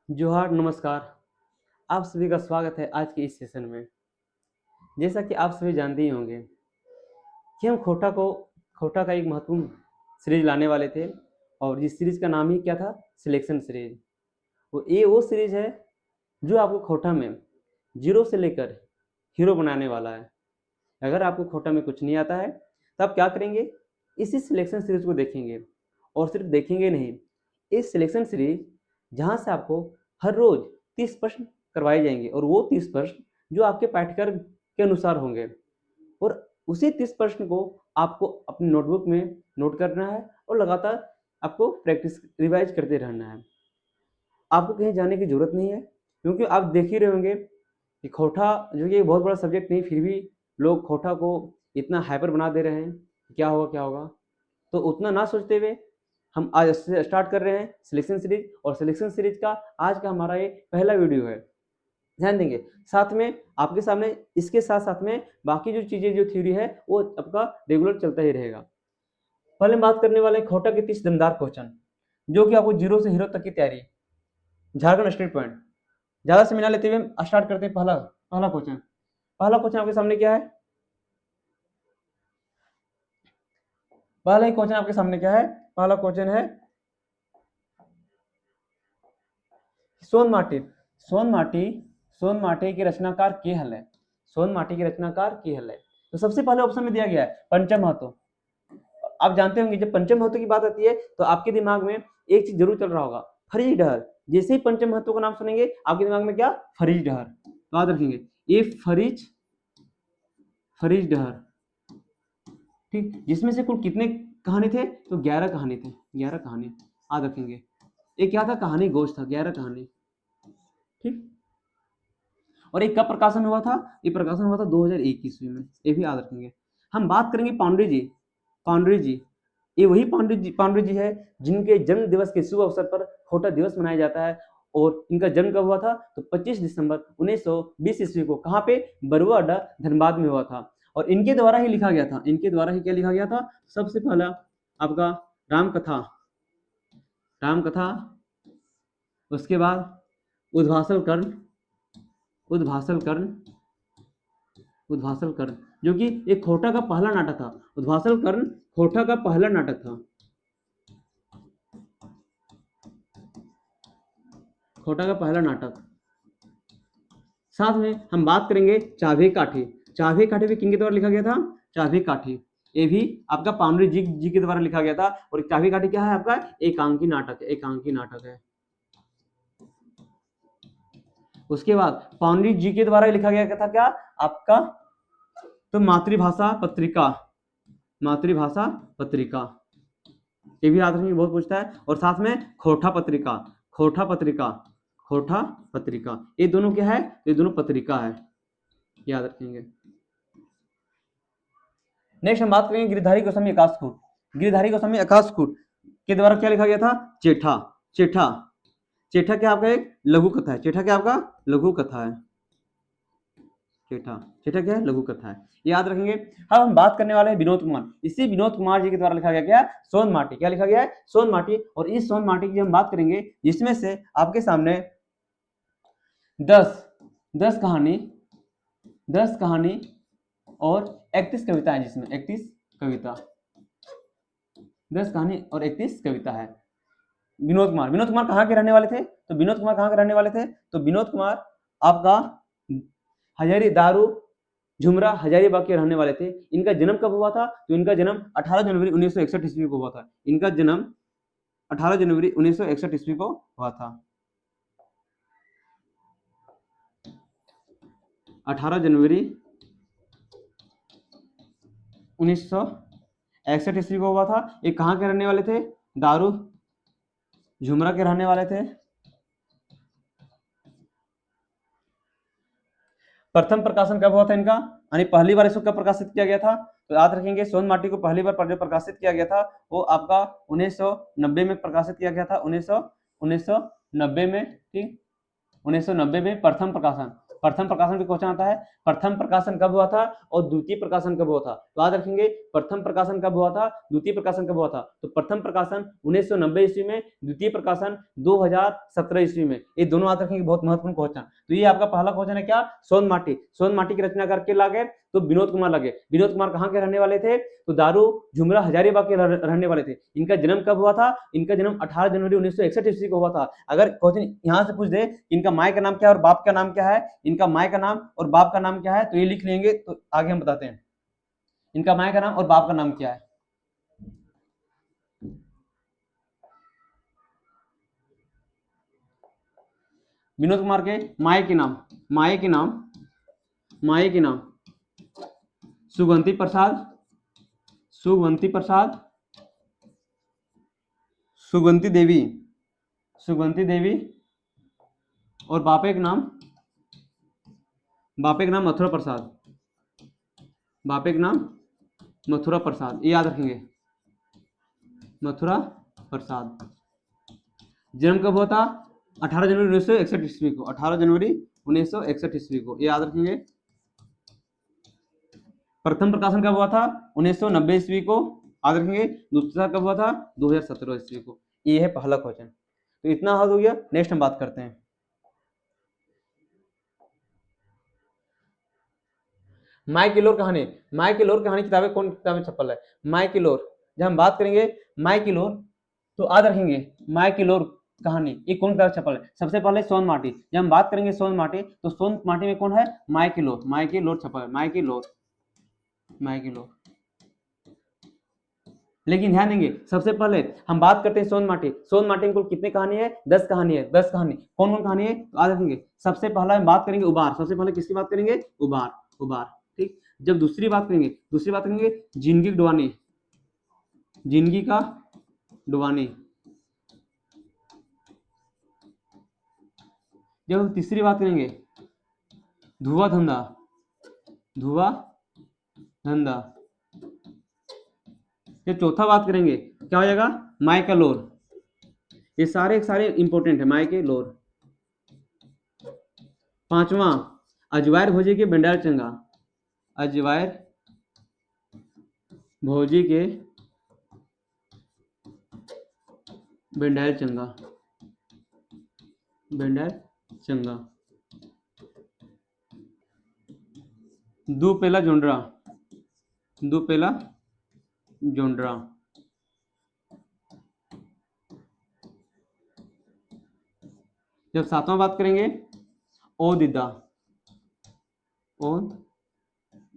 जोहार, नमस्कार। आप सभी का स्वागत है आज के इस सेशन में। जैसा कि आप सभी जानते ही होंगे कि हम खोटा का एक महत्वपूर्ण सीरीज लाने वाले थे और जिस सीरीज का नाम ही क्या था? Selection series. वो सीरीज है जो आपको खोटा में जीरो से लेकर हीरो बनाने वाला है। अगर आपको खोटा में कुछ नहीं आता है तो आप क्या करेंगे? इसी सिलेक्शन सीरीज को देखेंगे और सिर्फ देखेंगे नहीं, इस सिलेक्शन सीरीज जहाँ से आपको हर रोज 30 प्रश्न करवाए जाएंगे और वो 30 प्रश्न जो आपके पाठ्यक्रम के अनुसार होंगे और उसी 30 प्रश्न को आपको अपनी नोटबुक में नोट करना है और लगातार आपको प्रैक्टिस रिवाइज करते रहना है। आपको कहीं जाने की जरूरत नहीं है क्योंकि आप देख ही रहे होंगे कि खोटा जो कि एक बहुत बड़ा सब्जेक्ट नहीं, फिर भी लोग खोटा को इतना हाइपर बना दे रहे हैं। क्या होगा क्या होगा, तो उतना ना सोचते हुए हम आज से स्टार्ट कर रहे हैं सिलेक्शन सीरीज। और सिलेक्शन सीरीज का आज का हमारा ये पहला वीडियो है। ध्यान देंगे, साथ में आपके सामने इसके साथ साथ में बाकी जो चीजें जो थ्योरी है वो आपका रेगुलर चलता ही रहेगा। पहले हम बात करने वाले खोटा के 30 दमदार क्वेश्चन जो कि आपको जीरो से हीरो तक की तैयारी, झारखंड स्टेट पॉइंट। ज्यादा समय ना लेते हुए हम स्टार्ट करते हैं। पहला पहला क्वेश्चन पहला क्वेश्चन आपके सामने क्या है? पहला ही क्वेश्चन आपके सामने क्या है? पहला क्वेश्चन है सोनमाटी सोनमाटी सोनमाटी के रचनाकार के हल है। सोनमाटी के रचनाकार के हल है। तो सबसे पहले ऑप्शन में दिया गया है पंचम महतो। आप जानते होंगे जब पंचम महतो की बात आती है तो आपके दिमाग में एक चीज जरूर चल रहा होगा, फरीज डहर। जैसे ही पंचम महतो का नाम सुनेंगे आपके दिमाग में क्या? फरीज डहर। याद रखेंगे ये फरीज फरीज डहर, ठीक। जिसमें से कुल कितने कहानी थे? तो 11 कहानी थे, 11 कहानी। याद रखेंगे ये क्या था? कहानी गोश था, 11 कहानी, ठीक। और ये कब प्रकाशन हुआ था? ये प्रकाशन हुआ था 2001 ईस्वी में, ये भी याद रखेंगे। हम बात करेंगे पांडे जी। पांडे जी, ये वही पांडे जी है जिनके जन्म दिवस के शुभ अवसर पर खोटा दिवस मनाया जाता है। और इनका जन्म कब हुआ था? तो 25 दिसंबर 1920 ईस्वी को। कहाँ पे? बरुआ अड्डा धनबाद में हुआ था। और इनके द्वारा ही लिखा गया था, इनके द्वारा ही क्या लिखा गया था? सबसे पहला आपका रामकथा, रामकथा। उसके बाद उद्भासल कर्ण, उद्भासल कर्ण, उद्भासल कर्ण जो कि एक खोटा का पहला नाटक था। उद्भासल कर्ण खोटा का पहला नाटक था, खोटा का पहला नाटक। साथ में हम बात करेंगे चाभे काठी। चाभे काठी भी किंग के द्वारा लिखा गया था? चाभे काठी ये भी आपका पांडे जी के द्वारा लिखा गया था। और चाभे काठी क्या है? आपका एकांकी नाटक है, एकांकी नाटक है। उसके बाद पांडे जी के द्वारा लिखा गया था क्या आपका? तो मातृभाषा पत्रिका, मातृभाषा पत्रिका, ये भी याद रखेंगे, बहुत पूछता है। और साथ में खोटा पत्रिका, खोटा पत्रिका, खोटा पत्रिका, ये दोनों क्या है? ये दोनों पत्रिका है, याद रखेंगे। नेक्स्ट हम बात करेंगे गिरधारी गोस्वामी आकाशकूट। गिरधारी गोस्वामी आकाशकूट के द्वारा क्या लिखा गया था? चेठा। चेठा, चेठा क्या आपका एक लघु कथा है। चेठा क्या आपका? लघु कथा है। चेठा, चेठा क्या है? लघु कथा है, याद रखेंगे। अब हम बात करने वाले हैं विनोद कुमार। इसी विनोद कुमार जी के द्वारा लिखा गया क्या? सोन माटी। क्या लिखा गया है? सोन माटी। और इस सोन माटी की हम बात करेंगे जिसमें से आपके सामने 10 कहानी, 10 कहानी और 31 कविता है, जिसमें 31 कविता, 10 कहानी और 31 कविता है। विनोद कुमार, विनोद कुमार कहाँ के रहने वाले थे? तो विनोद कुमार कहाँ के रहने वाले थे? तो विनोद कुमार आपका हजारी दारू झुमरा हजारीबाग के रहने वाले थे। इनका जन्म कब हुआ था? तो इनका जन्म 18 जनवरी 1961 ईस्वी को हुआ था। इनका जन्म 18 जनवरी 1961 ईस्वी को हुआ था। 18 जनवरी 1961 ईस्वी को हुआ था। ये कहाँ के रहने वाले थे? दारू झुमरा के रहने वाले थे। प्रथम प्रकाशन कब हुआ था इनका? यानी पहली बार इसको कब प्रकाशित किया गया था? तो याद रखेंगे सोन माटी को पहली बार जो प्रकाशित किया गया था वो आपका 1990 में प्रकाशित किया गया था। 1990 में, ठीक, 1990 में प्रथम प्रकाशन, प्रथम प्रकाशन भी क्वेश्चन आता है, प्रथम प्रकाशन कब हुआ था और द्वितीय प्रकाशन कब हुआ था। तो याद रखेंगे प्रथम प्रकाशन कब हुआ था, द्वितीय प्रकाशन कब हुआ था। तो प्रथम प्रकाशन 1990 ईस्वी में, द्वितीय प्रकाशन 2017 ईस्वी में। ये दोनों याद रखेंगे, बहुत महत्वपूर्ण क्वेश्चन। तो ये आपका पहला क्वेश्चन है क्या, सोन माटी। सोन माटी की रचना करके लागे तो विनोद कुमार लगे। विनोद कुमार कहाँ के रहने वाले थे, तो दारू झुमरा हजारीबाग के रहने वाले थे। इनका जन्म कब हुआ था, इनका जन्म 18 जनवरी 1961 ईस्वी को हुआ था। अगर क्वेश्चन यहाँ से पूछ दे इनका माँ का नाम क्या है और बाप का नाम क्या है, इनका माँ का नाम और बाप का नाम क्या है, तो ये लिख लेंगे, तो आगे हम बताते हैं इनका माँ का नाम और बाप का नाम क्या है। विनोद कुमार के माए के नाम, माए के नाम, माए के नाम सुगंधी प्रसाद, सुगंधी प्रसाद, सुगंधी देवी, सुगंधी देवी, और बापे के नाम, बापे का नाम मथुरा प्रसाद, बापे का नाम मथुरा प्रसाद, ये याद रखेंगे, मथुरा प्रसाद। जन्म कब हुआ था, 18 जनवरी 1961 ईस्वी को, 18 जनवरी 1961 ईस्वी को, ये याद रखेंगे। प्रथम प्रकाशन कब हुआ था, 1990 ईस्वी को, याद रखेंगे। दूसरा कब हुआ था, 2017 ईस्वी को। ये है पहला क्वेश्चन। तो इतना हद हो गया। नेक्स्ट हम बात करते हैं माई की लोर कहानी। माई की लोर कहानी किताबें कौन किताबें छपल है, माई की लोर। जब हम बात करेंगे माई की लोर, तो याद रखेंगे माई की लोर कहानी ये कौन किताब छपल है। सबसे पहले सोन माटी। जब हम बात करेंगे सोन माटी, तो सोन माटी में कौन है, माई की लोर, माई की लोर छपल है, माई की लोर, माई की लोर। लेकिन ध्यान देंगे सबसे पहले हम बात करते हैं सोन माटी। सोन माटी में कुल कितनी कहानी है, 10 कहानी है, 10 कहानी। कौन कौन कहानी है, तो याद रखेंगे। सबसे पहला हम बात करेंगे उबार। सबसे पहले किसकी बात करेंगे, उबार, उबार, ठीक। जब दूसरी बात करेंगे, दूसरी बात करेंगे जिंदगी की डुबानी, जिंदगी का डुबानी। जब हम तीसरी बात करेंगे धुआं धंधा, धुआं धंधा। जब चौथा बात करेंगे क्या हो जाएगा, माई का लोर। ये सारे सारे इंपॉर्टेंट है, माई के लोर। पांचवा अजवायर भोजी के बंडार चंगा, अजवायर भोजी के बंडार चंगा, बंडार चंगा। दो पेला जोंडरा, दो पेला जोंडरा। जब सातवां बात करेंगे ओ दिदा, ओ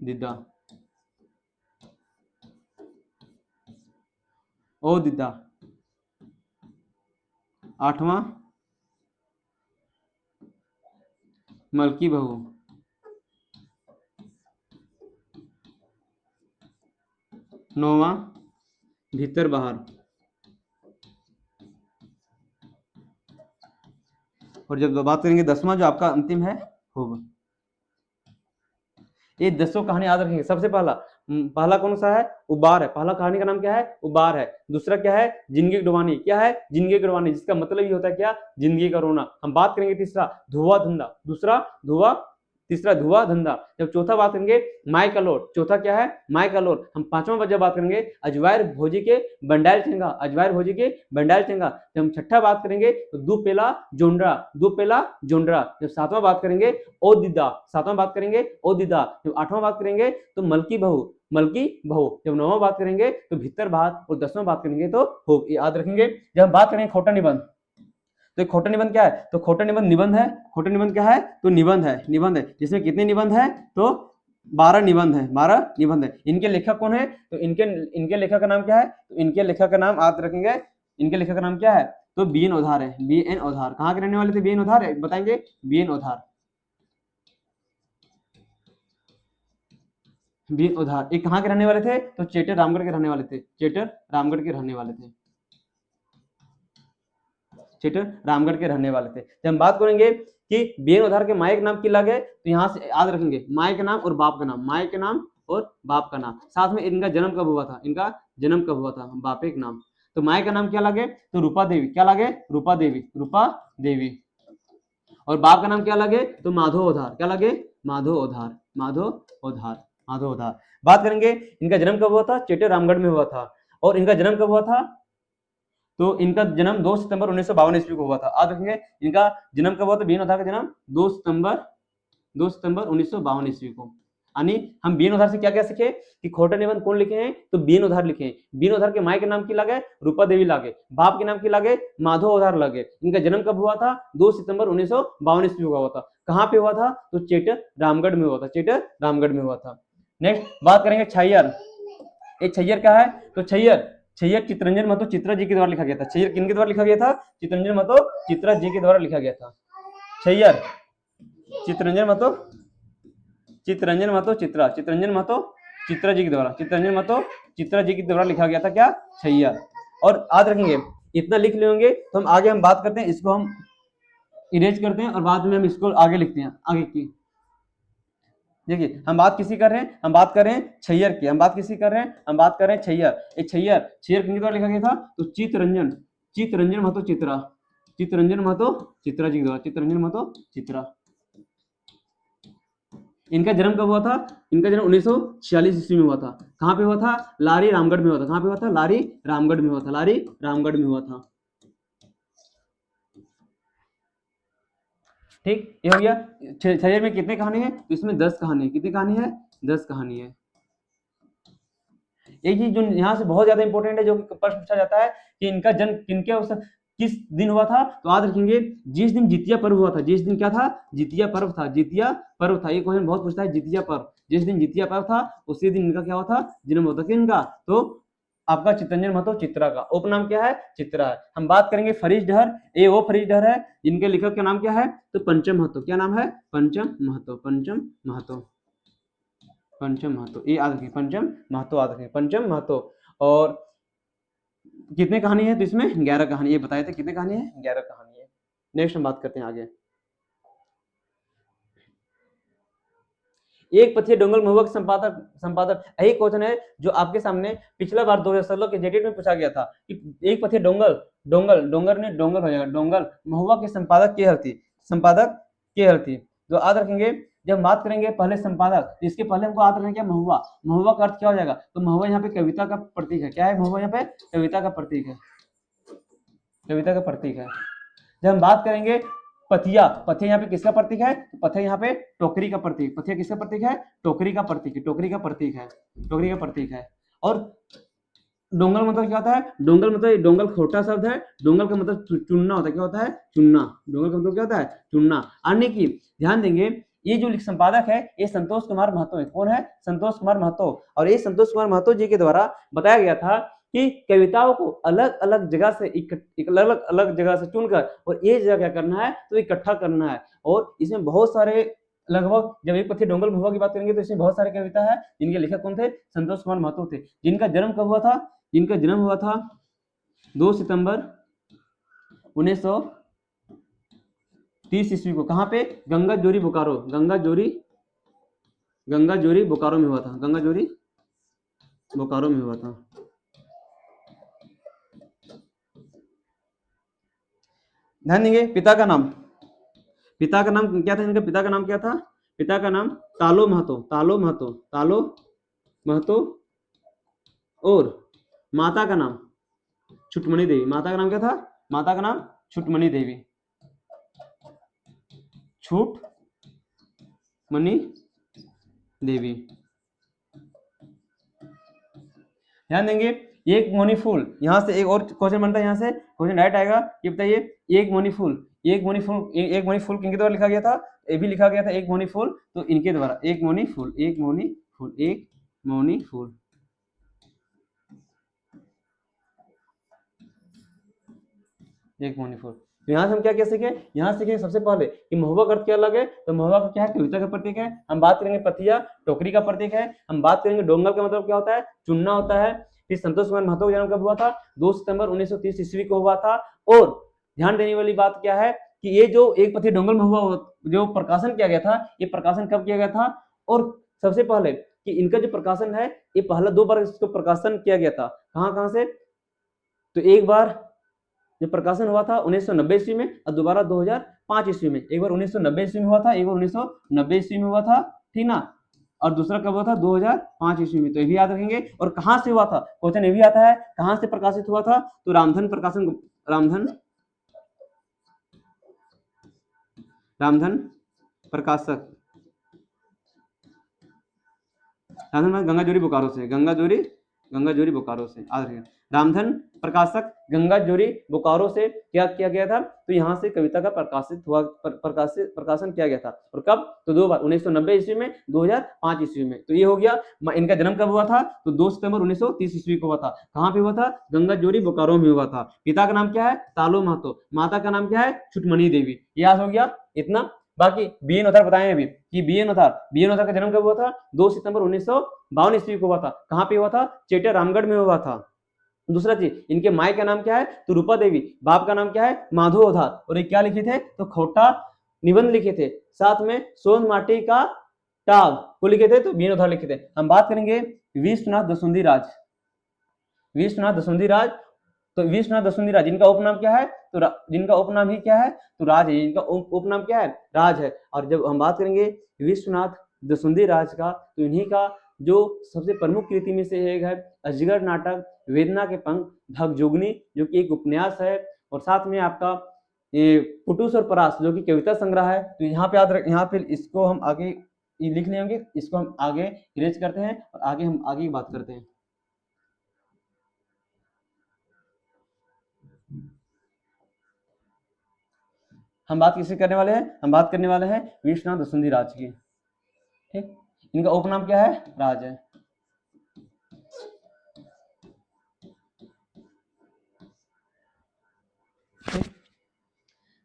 दिदा, ओ दिदा। आठवां मलकी बहू, नौवां भीतर बाहर, और जब बात करेंगे 10वां जो आपका अंतिम है खूब। ये 10 कहानी याद रखेंगे। सबसे पहला पहला कौन सा है, उबार है। पहला कहानी का नाम क्या है, उबार है। दूसरा क्या है, जिंदगी की डुबानी। क्या है, जिंदगी की डुबानी, जिसका मतलब ये होता है क्या, जिंदगी का रोना। हम बात करेंगे तीसरा धुआं धंधा, दूसरा धुआं, तीसरा धुआं धंधा। जब चौथा बात करेंगे माई का लोर, चौथा क्या है, माई का लोर। हम पांचवा जब बात करेंगे अजवायर भोजी के बंडाल चंगा, अजवायर भोजी के बंडाल चंगा। जब हम छठा बात करेंगे तो दो पेला जोंडरा, दो पेला जोंडरा। जब सातवां बात करेंगे ओ दिदा, सातवां बात करेंगे ओ दिदा। जब आठवां बात करेंगे तो मलकी बहू, मलकी बहू। जब नौवां बात करेंगे तो भीतर बात, और 10वां बात करेंगे तो होप। याद रखेंगे। जब हम बात करेंगे खोटा निबंध, तो खोटा निबंध क्या है, तो खोटा निबंध निबंध है। खोटा निबंध क्या है, तो निबंध है, निबंध है। जिसमें कितने निबंध है, तो 12 निबंध है, 12 निबंध है। इनके लेखक कौन है, तो इनके लेखक का नाम क्या है, तो इनके लेखक का नाम याद रखेंगे। इनके लेखक का नाम क्या है, तो बीएन ओधार है, बीएन ओधार। कहाँ के रहने वाले थे, बीएन ओधार है, बताएंगे बीएन ओधार, बीएन ओधार। ये कहाँ के रहने वाले थे, तो चेटर रामगढ़ के रहने वाले थे, चेटर रामगढ़ के रहने वाले थे, चेटर रामगढ़ के रहने वाले थे। जब हम बात करेंगे कि बीएन ओधार के माए के नाम की लगे, तो यहाँ से याद रखेंगे माए के नाम और बाप का नाम, माए के नाम और बाप का नाम। साथ में इनका जन्म कब हुआ था, इनका जन्म कब हुआ था, बापे के नाम। तो माए का नाम क्या लगे, तो रूपा देवी। क्या लगे, रूपा देवी, रूपा देवी। और बाप का नाम क्या लगे तो माधव ओधार, क्या लगे माधव ओधार, माधव ओधार, माधव ओधार। बात करेंगे इनका जन्म कब हुआ था, चेटे रामगढ़ में हुआ था। और इनका जन्म कब हुआ था, तो इनका जन्म 2 सितंबर 1952 ईस्वी को हुआ था। याद रखेंगे इनका जन्म कब हुआ था, बीएन ओधार का जन्म 2 सितंबर 1952 ईस्वी को। यानी हम बीएन ओधार से क्या क्या सीखे कि खोटा निबंध कौन लिखे हैं, तो बीएन ओधार लिखे हैं। बीएन ओधार के माई के नाम की लगे रूपा देवी लागे, बाप के नाम की लगे माधव ओधार लगे। इनका जन्म कब हुआ था, 2 सितंबर 1952 ईस्वी को हुआ था। कहाँ पे हुआ था, तो चेटर रामगढ़ में हुआ था, चेटर रामगढ़ में हुआ था। नेक्स्ट बात करेंगे छैयर। ये छैयर क्या है, तो छैयर चितरंजन महतो चित्रा जी के द्वारा लिखा गया था। छैयर किनके द्वारा लिखा गया था, चितरंजन महतो चित्रा जी के द्वारा लिखा गया था। छैयर चितरंजन महतो चित्रा जी के द्वारा, चितरंजन महतो चित्रा जी के द्वारा लिखा गया था क्या, छैयर। और याद रखेंगे इतना लिख लेंगे तो हम आगे हम बात करते हैं, इसको हम इरेज करते हैं और बाद में हम इसको आगे लिखते हैं। आगे की देखिए हम बात किसी कर रहे हैं, हम बात कर रहे हैं छैयर की, हम बात किसी कर रहे हैं, हम बात कर रहे हैं छैयर। ये छैयर किनके द्वारा लिखा गया था, तो चितरंजन महतो चित्रा जी के द्वारा, चितरंजन महतो चित्रा। इनका जन्म कब हुआ था, इनका जन्म 1946 ईस्वी में हुआ था। कहाँ पे हुआ था, लारी रामगढ़ में हुआ था। कहाँ पे हुआ था, लारी रामगढ़ में हुआ था, लारी रामगढ़ में हुआ था। ठीक, ये हो गया। छैयर में कितने कहानी है, तो इसमें 10 कहानी है। कितनी कहानी है, 10 कहानी है। एक चीज जो यहाँ से बहुत ज्यादा इंपॉर्टेंट है, जो प्रश्न पूछा जाता है कि इनका जन्म किस दिन हुआ था, तो याद रखेंगे जिस दिन जितिया पर्व हुआ था। जिस दिन क्या था, जितिया पर्व था, जितिया पर्व था। ये क्वेश्चन बहुत पूछता है, जितिया पर्व, जिस दिन जितिया पर्व था उसी दिन इनका क्या हुआ था, जन्म हुआ था। किनका, तो आपका चितरंजन महतो चित्रा का। उपनाम क्या है, चित्रा है। हम बात करेंगे फरीश डहर। ये वो फरीश डहर है जिनके लेखक का नाम क्या है, तो पंचम महतो। क्या नाम है, पंचम महतो, पंचम महतो, पंचम महतो। ये याद रखिए, पंचम महतो याद रखिए, पंचम महतो। और कितने कहानी है, तो इसमें 11 कहानी। ये बताए थे कितने कहानी है, 11 कहानी है। नेक्स्ट हम बात करते हैं आगे। एक पथिया डोंगल महुआ के संपादक यही क्वेश्चन है जो आपके सामने पिछला बार 2016 के जेटेट में पूछा गया था कि एक पथिया डोंगल हो जाएगा, डोंगल महुआ के संपादक के हरती। तो याद रखेंगे जब बात करेंगे पहले संपादक, तो इसके पहले हमको याद रखेंगे महुआ। महुआ का अर्थ क्या हो जाएगा, तो महुआ यहाँ पे कविता का प्रतीक है। क्या है, महुआ यहाँ पे कविता का प्रतीक है, कविता का प्रतीक है। जब हम बात करेंगे पथिया, पथिया यहाँ पे किसका प्रतीक है, तो पथिया यहाँ पे टोकरी का प्रतीक, पथिया किसका प्रतीक है, टोकरी का प्रतीक है, टोकरी का प्रतीक है, टोकरी का प्रतीक है। और डोंगल मतलब क्या होता है, डोंगल मतलब डोंगल खोटा शब्द है। डोंगल का मतलब चुनना होता है। क्या होता है, चुनना। डोंगल का मतलब क्या होता है, चुनना। अन्य की ध्यान देंगे, ये जो संपादक है ये संतोष कुमार महतो है। कौन है, संतोष कुमार महतो। और ये संतोष कुमार महतो जी के द्वारा बताया गया था कि कविताओं को अलग अलग जगह से अलग अलग जगह से चुनकर और ये जगह क्या करना है, तो इकट्ठा करना है। और इसमें बहुत सारे लगभग, जब एक पथिया डोंगल महुआ की बात करेंगे तो इसमें बहुत सारे कविता है जिनके लेखक कौन थे, संतोष कुमार महतो थे। जिनका जन्म कब हुआ था, जिनका जन्म हुआ था 2 सितंबर 1930 ईस्वी को। कहाँ पे, गंगा जोरी बोकारो, गंगा जोरी बोकारो में हुआ था, गंगा जोरी बोकारो में हुआ था। ध्यान देंगे पिता का नाम, पिता का नाम क्या था, इनका पिता का नाम क्या था, पिता का नाम तालो महतो। और माता का नाम छुटमणि देवी। माता का नाम क्या था, माता का नाम छुटमणि देवी, छुटमणि देवी। ध्यान देंगे एक मोनी फूल, यहां से एक और क्वेश्चन बनता है, यहां से क्वेश्चन डायरेक्ट आएगा कि बताइए एक मोनी फूल किनके द्वारा लिखा गया था, ये भी लिखा गया था एक मोनी फूल, तो इनके द्वारा एक मोनी फूल। तो यहाँ से हम क्या क्या सीखे, यहाँ सीखे सबसे पहले कि महुआ का अर्थ क्या लगे, तो महुआ का क्या है, कविता का प्रतीक है। हम बात करेंगे पथिया टोकरी का प्रतीक है। हम बात करेंगे डोंगल का मतलब क्या होता है, चुनना होता है। फिर संतोष कुमार महतो का जन्म कब हुआ था, 2 सितंबर 1930 ईस्वी को हुआ था। और ध्यान देने वाली बात क्या है कि ये जो एक पथिया डोंगल महुआ जो प्रकाशन किया गया था, ये प्रकाशन कब किया गया था, और सबसे पहले कि इनका जो प्रकाशन है ये पहला 2 बार इसको प्रकाशन किया गया था। कहाँ से, तो एक बार जो प्रकाशन हुआ था 1990 ईस्वी में और दोबारा 2005 ईस्वी में। एक बार 1990 ईस्वी में हुआ था, एक बार 1990 ईस्वी में हुआ था, ठीक ना, और दूसरा कब हुआ था 2005 ईस्वी में। तो ये भी याद रखेंगे। और कहां से हुआ था, क्वेश्चन ये भी आता है, कहां से प्रकाशित हुआ था, तो रामधन प्रकाशन, रामधन प्रकाशक, रामधन गंगाजोरी बोकारो से, गंगाजोरी बोकारो से, याद रखिएगा। रामधन प्रकाशक गंगाजोरी बोकारो से क्या किया गया था, तो यहाँ से कविता का प्रकाशन किया गया था। और कब, तो दो बार, 1990 ईस्वी में, 2005 ईस्वी में। तो ये हो गया। इनका जन्म कब हुआ था, तो 2 सितंबर 1930 ईस्वी को हुआ था। कहाँ पे हुआ था, गंगाजोरी बोकारो में हुआ था। पिता का नाम क्या है, तालो महतो, माता का नाम क्या है, छुटमणि देवी। याद हो गया इतना। बाकी बी एन नोथार बताएं अभी कि बी एन नोथार का जन्म कब हुआ था, 2 सितंबर 1952 ईस्वी को हुआ था। कहाँ पे हुआ था, चेटिया रामगढ़ में हुआ था। दूसरा चीज, इनके माई का नाम क्या है, तो रूपा देवी, बाप का नाम क्या है, माधव ओधार। और ये क्या लिखे थे, तो खोटा निबंध लिखे थे। साथ में सोन माटी का टाव को लिखे थे, तो बी एन नोथार लिखे थे। हम बात करेंगे विश्वनाथ दसुंधी राज, विश्वनाथ दसुंधी राज। तो विश्वनाथ दसुंधी राज, इनका उपनाम क्या है, तो जिनका उपनाम ही क्या है, तो राज है। इनका उपनाम क्या है, राज है। और जब हम बात करेंगे विश्वनाथ दसुंधी राज का, तो इन्हीं का जो सबसे प्रमुख कृति में से एक है अजगर नाटक, वेदना के पंख, भगजोगनी जो कि एक उपन्यास है, और साथ में आपका ये पुटुस और परास जो कि कविता संग्रह है। तो यहाँ पे याद रख, यहाँ पे इसको हम आगे लिख लेंगे, इसको हम आगे इरेज करते हैं और आगे हम आगे की बात करते हैं। हम बात किससे करने वाले हैं, हम बात करने वाले हैं विश्वनाथ दसुंधी राज की। ठीक, इनका उपनाम क्या है, राज है।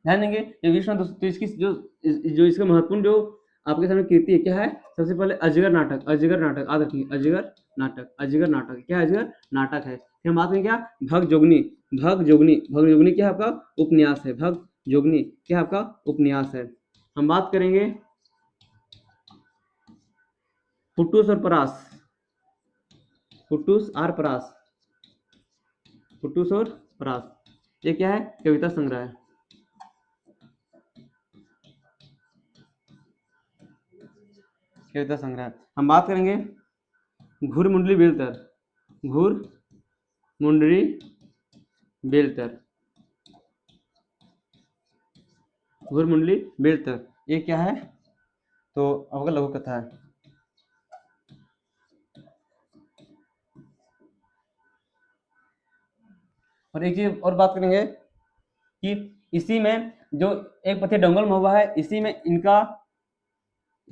ध्यान देंगे विश्वनाथ, तो इसकी जो इसका महत्वपूर्ण जो आपके सामने कीर्ति है क्या है, सबसे पहले अजगर नाटक, अजगर नाटक याद रखिए, अजगर नाटक, अजगर नाटक क्या है, अजगर नाटक है। फिर हम बात करें क्या, भगजोगनी, भगजोगनी, भगजोगनी क्या है आपका उपन्यास है, भगजोगनी क्या है आपका उपन्यास है। हम बात करेंगे पुटुस और परास, पुटुस और परास, पुटुस और परास, ये क्या है, कविता संग्रह है, कविता संग्रह। हम बात करेंगे घुरमुंडली बेलतर, घुरमुंडली बेलतर, घुरमुंडली बेलतर, ये क्या है, तो आपका लघु कथा है। और एक चीज और बात करेंगे कि इसी में जो एक पथे डंगल महुआ है, इसी में इनका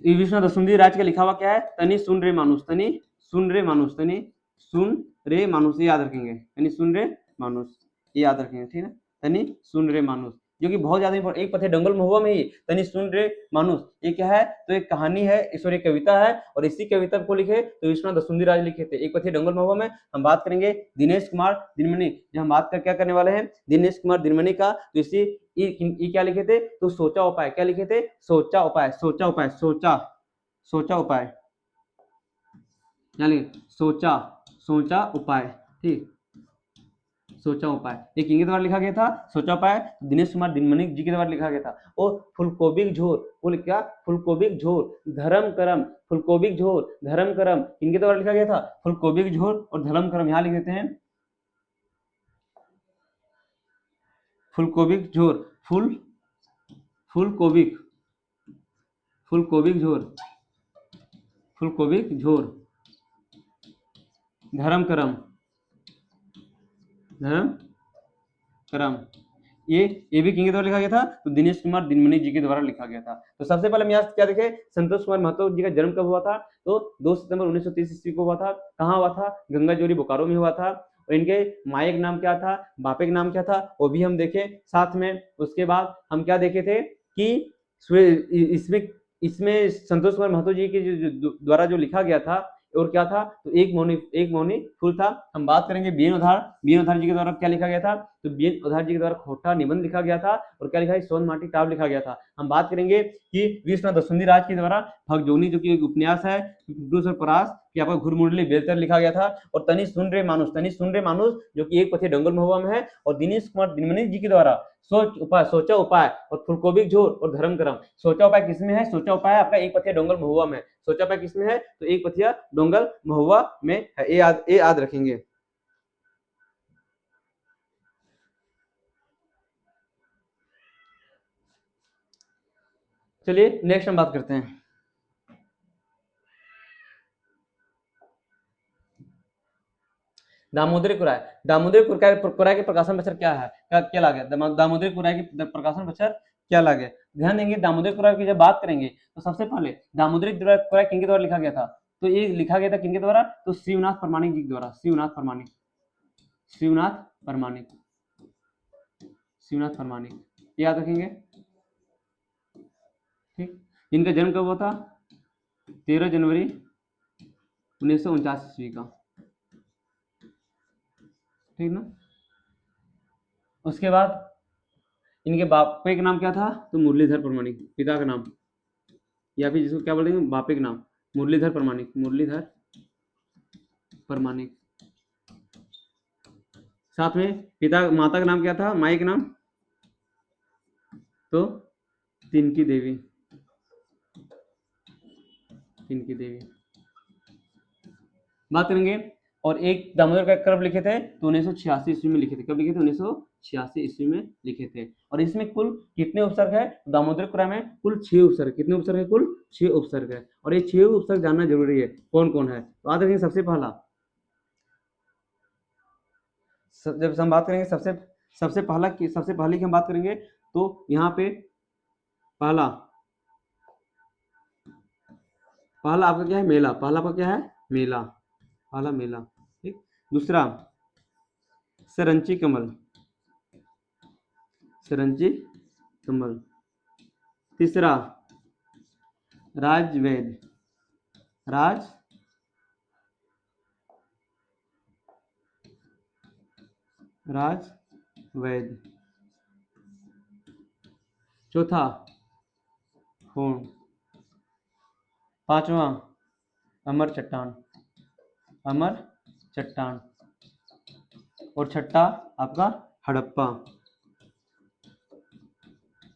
विश्वनाथ दसुंधी राज का लिखा हुआ क्या है, तनी सुन रे मानुष, तनी सुन रे मानुष, तनी सुन रे मानुष, ये याद रखेंगे, तनी सुन रे मानुष, ये याद रखेंगे, ठीक है। तनी सुन रे मानुष जो कि बहुत ज्यादा इंपॉर्टेंट, एक पथे डंगल महुआ में ही तनी सुन रे मानुष, ये क्या है, तो एक कहानी है, ईश्वरीय कविता है। और इसी कविता को लिखे तो विश्वनाथ दसुंधी राज लिखे थे, एक पथे डंगल महुआ में। हम बात करेंगे दिनेश कुमार दिनमणि, जो हम बात कर क्या करने वाले हैं, दिनेश कुमार दिनमणि का। तो इसी ये क्या लिखे थे, तो सोचा उपाय, क्या लिखे थे, सोचा उपाय, सोचा उपाय, सोचा उपाय, यानी सोचा, सोचा उपाय, ठीक, सोचा उपाय, ये किनके द्वारा लिखा गया था, सोचा उपाय दिनेश कुमार दिनमणि जी के द्वारा लिखा गया था। और फुलकोबिक झोर, फुल क्या, फुलकोबिक झोर, धर्म करम, फुलकोबिक झोर, धर्म करम, किनके द्वारा लिखा गया था, फुलकोबिक झोर और धर्म करम, यहाँ लिख देते हैं फुलकोबिक झोर, फुलकोबिक, फुलकोबिक झोर, फुलकोबिक झोर, धर्म करम, धर्म करम, ये भी किनके द्वारा लिखा गया था, तो दिनेश कुमार दिनमणि जी के द्वारा लिखा गया था। तो सबसे पहले हम यहाँ क्या देखे, संतोष कुमार महतो जी का जन्म कब हुआ था, तो 2 सितंबर 1930 ईस्वी को हुआ था। कहाँ हुआ था, गंगाजोरी बोकारो में हुआ था। और इनके माए का नाम क्या था, बापे का नाम क्या था, वो भी हम देखे साथ में। उसके बाद हम क्या देखे थे कि इसमें इसमें संतोष कुमार महतो जी के द्वारा जो लिखा गया था, और क्या था, तो एक मौनी फूल था। हम बात करेंगे बी एन नोथार जी के द्वारा क्या लिखा गया था, तो बीएन उधार जी के द्वारा खोटा निबंध लिखा गया था और क्या लिखा है, सोन माटी टाप लिखा गया था। हम बात करेंगे कि विश्वनाथ दसुंधी राज के द्वारा भगजोगनी जो कि एक उपन्यास है, ब्रूस और परास कि आपका घुरमुरली बेलतर लिखा गया था। और तनि सुन रे मानुष जो कि एक पथिया डंगल महुआ में है। और दिनेश कुमार दिनमणि जी के द्वारा सोचा उपाय और फुलकोबी झोर और धर्म करम। सोचा उपाय किसमें है, सोचा उपाय आपका एक पथिया डोंगल महुआ में। सोचा उपाय किसमें है, तो एक पथिया डोंगल महुआ में है। ये याद रखेंगे। चलिए नेक्स्ट हम बात करते हैं। दामोदरी कुराय के प्रकाशन बछर क्या है, क्या लागे, दामोदरी कुराय के प्रकाशन बछर क्या लागे। ध्यान देंगे, दामोदरी कुराय की जब बात करेंगे तो सबसे पहले दामोदरी कुराय किनके द्वारा लिखा गया था, तो ये लिखा गया था किनके द्वारा, तो शिवनाथ परमाणिक जी के द्वारा। शिवनाथ परमाणिक याद रखेंगे। ठीक, इनका जन्म कब हुआ था, 13 जनवरी 1949 ईस्वी का। ठीक ना। उसके बाद इनके बापे का नाम क्या था, तो मुरलीधर परमाणिक, पिता का नाम, या फिर जिसको क्या बोलेंगे बापे का नाम, मुरलीधर परमाणिक। साथ में माता का नाम क्या था, माई का नाम, तो तिनकी देवी। बात करेंगे। और एक दामोदर का कब लिखे थे, तो 1986 ईस्वी में लिखे थे। कब लिखे थे, 1986 ईस्वी में लिखे थे। और इसमें कुल कितने उपसर्ग है, दामोदर कुराय में कुल 6 उपसर्ग। कितने उपसर्ग है, कुल 6 उपसर्ग है। और ये 6 उपसर्ग जानना जरूरी है, कौन कौन है। तो याद रखेंगे, सबसे पहला जब हम बात करेंगे सबसे पहले की हम बात करेंगे, तो यहाँ पे पहला आपका क्या है, मेला। पहला आपका क्या है, मेला। ठीक। दूसरा सरंची कमल। तीसरा राजवेद। चौथा होम। पांचवा अमर चट्टान। और छठा आपका हड़प्पा।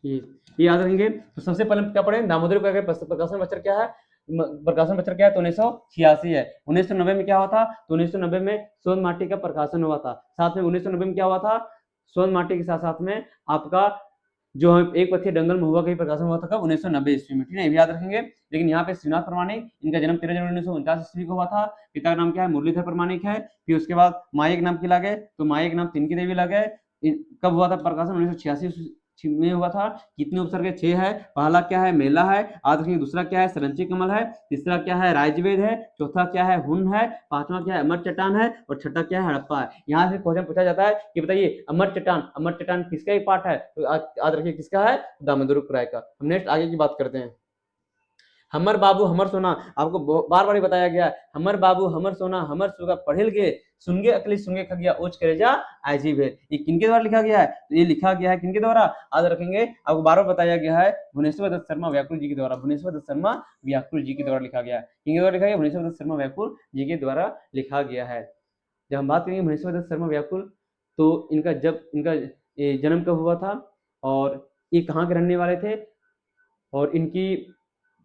ये याद रखेंगे। तो सबसे पहले क्या पढ़े, दामोदर कुराय का प्रकाशन बछर क्या है, तो 1986 है। 1990 में क्या हुआ था, तो 1990 में सोन माटी का प्रकाशन हुआ था। साथ में 1990 में क्या हुआ था, सोन माटी के साथ साथ में आपका जो एक पथिया डंगल महुआ का प्रकाशन हुआ था, कब, 1990 ईस्वी में। ठीक है, याद रखेंगे। लेकिन यहाँ पे शिवनाथ परमाणिक, इनका जन्म 13 जनवरी 1949 ईस्वी को हुआ था। पिता का नाम क्या है, मुरलीधर परमाणिक है। फिर उसके बाद माई के नाम की लगे, तो माई के नाम तिनकी देवी लगे। कब हुआ था प्रकाशन, 1986 में हुआ था। कितने उपसर्ग है, 6 है। पहला क्या है, मेला है। याद रखेंगे। दूसरा क्या है, सरंची कमल है। तीसरा क्या है, राजवेद है। चौथा क्या है, हुन है। पांचवा क्या है, अमर चट्टान है। और छठा क्या है, हड़प्पा है। यहाँ से क्वेश्चन पूछा जाता है कि बताइए अमर चट्टान किसका एक पार्ट है, तो याद रखिए किसका है, दामोदर कुराय का। हम नेक्स्ट आगे की बात करते हैं। हमर बाबू हमर सोना, आपको बार बार बताया गया है, हमर बाबू हमर सोना हमर सुगा पढ़िल गे, सुनगे अकली सुनगे खगिया ओच करेजा आजी भेल। ये किनके द्वारा लिखा गया है, तो ये लिखा गया है किनके द्वारा, याद रखेंगे। आपको बार बार बताया गया है, भुवनेश्वर दत्त शर्मा व्याकुल जी के द्वारा। लिखा गया है। किनके द्वारा लिखा गया, भुवनेश्वर दत्त शर्मा व्याकुल जी के द्वारा लिखा गया है। जब हम बात करेंगे भुवनेश्वर दत्त शर्मा व्याकुल, तो इनका जन्म कब हुआ था, और ये कहाँ के रहने वाले थे, और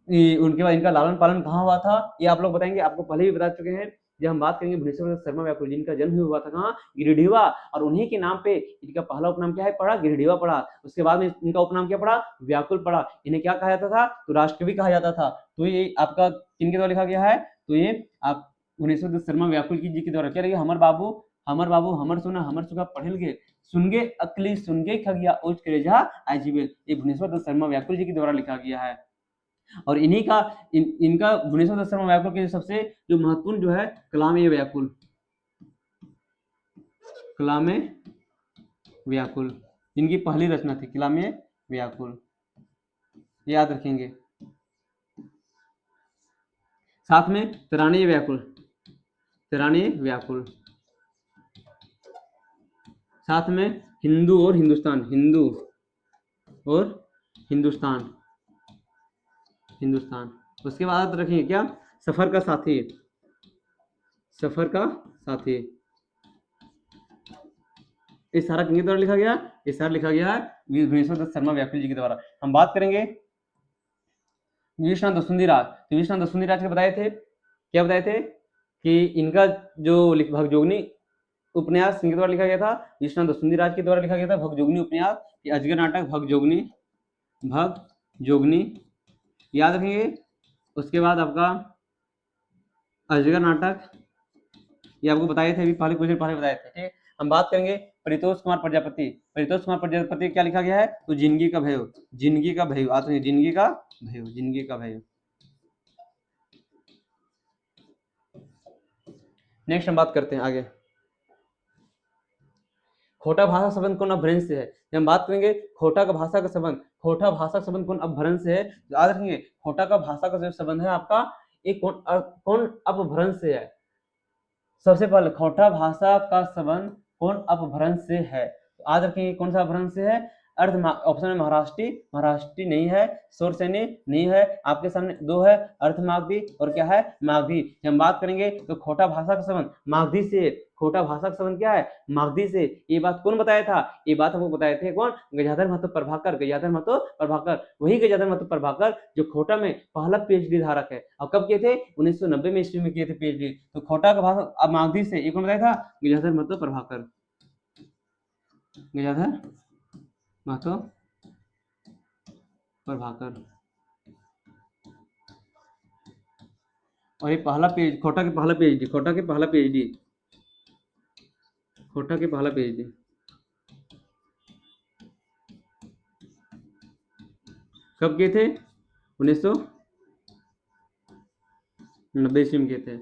उनके बाद इनका लालन पालन कहाँ हुआ था, ये आप लोग बताएंगे। आपको पहले भी बता चुके हैं। जब हम बात करेंगे भुवनेश्वर दत्त शर्मा व्याकुल जी, इनका जन्म हुआ था कहाँ, गिरिडीहवा। और उन्हीं के नाम पे इनका पहला उपनाम क्या है पड़ा, गिरिडीहवा पड़ा। उसके बाद में इनका उपनाम क्या पड़ा, व्याकुल पड़ा। इन्हें क्या कहा जाता था, तो राष्ट्रकवि कहा जाता था। तो ये आपका किनके द्वारा लिखा गया है, तो ये आप भुवनेश्वर दत्त शर्मा व्याकुल जी के द्वारा। क्या रहिए, हमर बाबू हमर सोना हमर सुगा पढ़िल गे, सुनगे अकली सुनगे खगिया ओज करेजा आजीबेल। ये भुवनेश्वर दत्त शर्मा व्याकुल जी के द्वारा लिखा गया है। और इन्हीं का इनका भुवनेश्वर दत्त शर्मा व्याकुल के सबसे जो महत्वपूर्ण जो है, कलामे व्याकुल, इनकी पहली रचना थी कलामे व्याकुल, याद रखेंगे। साथ में तरानी व्याकुल, साथ में हिंदू और हिंदुस्तान, हिंदू और हिंदुस्तान, हिंदुस्तान। उसके बाद रखेंगे क्या, सफर का साथी, सफर का साथी। इस सारा किनके द्वारा लिखा गया, इस सारा लिखा गया है विश्वनाथ दत्त शर्मा व्याकुल जी के द्वारा। हम बात करेंगे विश्वनाथ दसुंदी राज। तो विश्वनाथ दसुंदी राज के बताए थे, क्या बताए थे कि इनका जो भगजोगनी उपन्यास इनके द्वारा लिखा गया था, विश्वनाथ दसुंदी राज के द्वारा लिखा गया था भगजोगनी उपन्यास, कि अजगर नाटक भगजोगनी, भगजोगनी याद रखेंगे। उसके बाद आपका अजगर नाटक, ये आपको बताए थे, अभी पहले कुछ देर पहले बताए थे, ठीक है। हम बात करेंगे परितोष कुमार प्रजापति। परितोष कुमार प्रजापति क्या लिखा गया है, तो जिंदगी का भय, जिंदगी का भय, आते हैं जिंदगी का भय, जिंदगी का भय। नेक्स्ट हम बात करते हैं आगे, खोटा भाषा संबंध कौन अपभ्रंश से है। जब हम बात करेंगे खोटा का भाषा का संबंध, खोटा भाषा का संबंध कौन अपभ्रंश से है, तो याद रखेंगे खोटा का भाषा का जो संबंध है आपका, एक कौन अपभ्रंश से है। सबसे पहले खोटा भाषा का संबंध कौन अपभ्रंश से है, तो याद रखेंगे कौन सा अपभ्रंश से है, अर्ध, ऑप्शन में महाराष्ट्री, महाराष्ट्री नहीं है, शोर सैनी नहीं है, आपके सामने दो है, अर्थ मागधी और क्या है, मागधी। जब हम बात करेंगे तो खोटा भाषा का संबंध मागधी से, खोटा भाषा का संबंध क्या है, मागधी से। ये बात कौन बताया था, ये बात हमको बताए थे कौन, गजाधर महतो प्रभाकर, गजाधर महतो प्रभाकर, वही गजाधर महतो प्रभाकर जो खोटा में पहला पीएचडी धारक है। और कब किए थे, 1990 में ईस्वी में किए थे पीएचडी। तो खोटा का भाषा मागधी से, ये कौन बताया था, गजाधर महतो प्रभाकर, गजाधर महतो प्रभाकर। और ये पहला पेज, खोटा के पहला पीएचडी, खोटा के पहला पीएचडी, खोटा के पहला पीएचडी कब किए थे, 1990 ईस्वी में किए थे।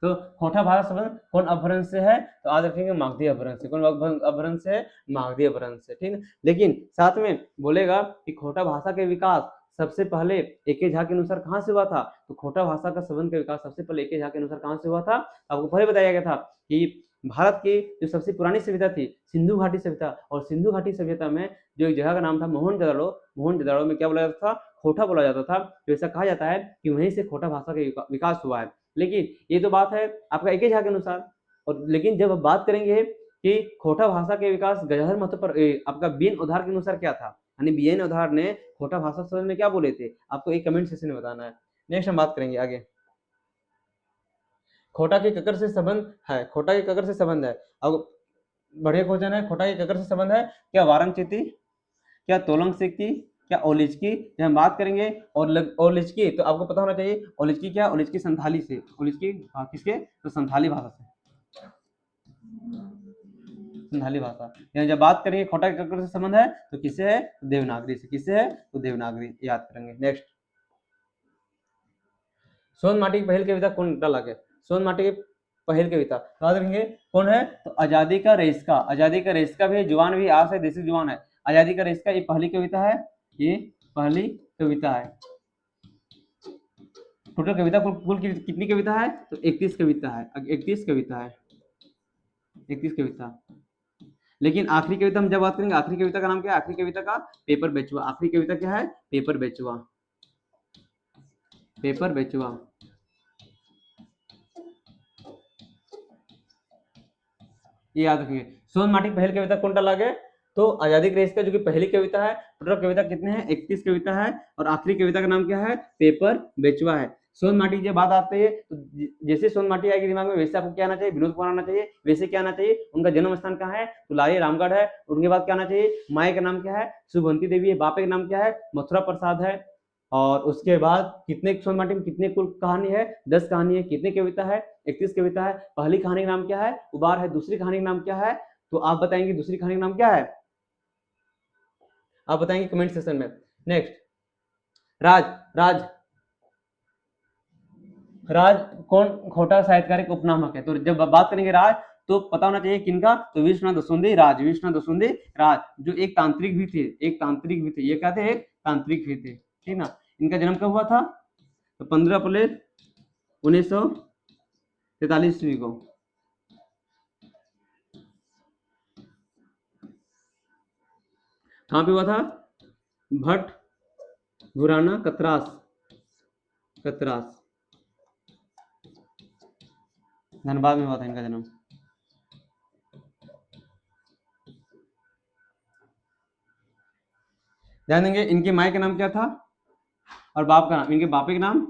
तो खोटा भाषा संबंध कौन अपभ्रंश से है, तो आज रखेंगे मागधी अपभ्रंश से। कौन अपभ्रंश से, मागधी अपभ्रंश से, ठीक है। लेकिन साथ में बोलेगा कि खोटा भाषा के विकास सबसे पहले ए.के. झा के अनुसार कहाँ से हुआ था, तो खोटा भाषा का संबंध का विकास सबसे पहले ए.के. झा के अनुसार कहाँ से हुआ था, आपको पहले बताया गया था कि भारत की जो सबसे पुरानी सभ्यता थी सिंधु घाटी सभ्यता, और सिंधु घाटी सभ्यता में जो एक जगह का नाम था मोहनजोदड़ो, मोहनजोदड़ो में क्या बोला जाता था, खोटा बोला जाता था। तो ऐसा कहा जाता है कि वहीं से खोटा भाषा का विकास हुआ है। लेकिन ये तो बात है आपका ए.के. झा के अनुसार, और लेकिन जब बात करेंगे कि खोटा भाषा के विकास गजाधर महतो पर आपका बीएन उधार के अनुसार क्या था, यानी बीएन उधार ने खोटा भाषा संबंध में क्या बोले थे, आपको एक कमेंट सेक्शन में बताना है। नेक्स्ट हम बात करेंगे आगे, खोटा के ककर से संबंध है, खोटा के ककर से संबंध है। अब बढ़िया क्वेश्चन है, खोटा के ककर से संबंध है, क्या वारंगचेती, क्या तोलंग सिक्की, क्या ओलिचकी। जब हम बात करेंगे ओलिचकी, तो आपको पता होना चाहिए ओलिचकी क्या, ओलिचकी संथाली से, ओलिचकी किसके, तो संथाली भाषा से, संथाली भाषा। यानी जब बात करेंगे खोटा के ककर से संबंध है तो किससे है, तो देवनागरी से, किससे है, तो देवनागरी, याद करेंगे। नेक्स्ट, सोन माटी की पहल कविता कौन डाला गया, सोन माटी की पहल कविता याद रखेंगे कौन है, तो आजादी का रेस्का, आजादी का रेस्का भी जुबान भी आज है, देसी जुबान है। आजादी का रेस्का ये पहली कविता है, ये पहली कविता है। टोटल कविता कुल कितनी कविता है, तो 31 कविता है, 31 कविता है, 31 कविता। लेकिन आखिरी कविता हम जब बात करेंगे, आखिरी कविता का नाम क्या है, आखिरी कविता का पेपर बेचुआ, आखिरी कविता क्या है, पेपर बेचुआ, पेपर बेचुआ। ये याद रखिए। सोन माटी पहली कविता कौन डाला गया, तो आजादी के रेस का जो कि पहली कविता है। टोटल कविता कितने हैं, 31 कविता है, और आखिरी कविता का नाम क्या है, पेपर बेचवा है। सोन माटी की जब बात आती है तो जैसे सोन माटी आएगी दिमाग में, वैसे आपको क्या आना चाहिए, विनोद कुमार आना चाहिए। वैसे क्या आना चाहिए, उनका जन्म स्थान कहाँ है, तो लारी रामगढ़ है। उनके बाद क्या आना चाहिए, माए का नाम क्या है, शुभवंती देवी है। बापे का नाम क्या है, मथुरा प्रसाद है। और उसके बाद कितने सोन माटी में कितने कुल कहानी है, 10 कहानी है। कितनी कविता है, 31 कविता है। पहली कहानी का नाम क्या है, उबार है। दूसरी कहानी का नाम क्या है, तो आप बताएंगे दूसरी कहानी का नाम क्या है, आप बताएंगे कमेंट सेक्शन में। नेक्स्ट, राज, राज, राज कौन खोटा साहित्यकार उपनामक है। तो जब बात करेंगे राज तो पता होना चाहिए किनका, तो विश्वनाथ दसुंदी राज, विश्वनाथ दसुंदी राज जो एक तांत्रिक भी थे, एक तांत्रिक भी थे। ये क्या थे, एक तांत्रिक भी थे, ठीक ना। इनका जन्म कब हुआ था, तो 15 अप्रैल 1943 ईस्वी को। कहाँ पे हुआ था? भट्ट घुराना कतरास, कतरास धनबाद में हुआ था इनका जन्म। ध्यान देंगे इनकी माई का नाम क्या था और बाप का नाम, इनके बापे के नाम,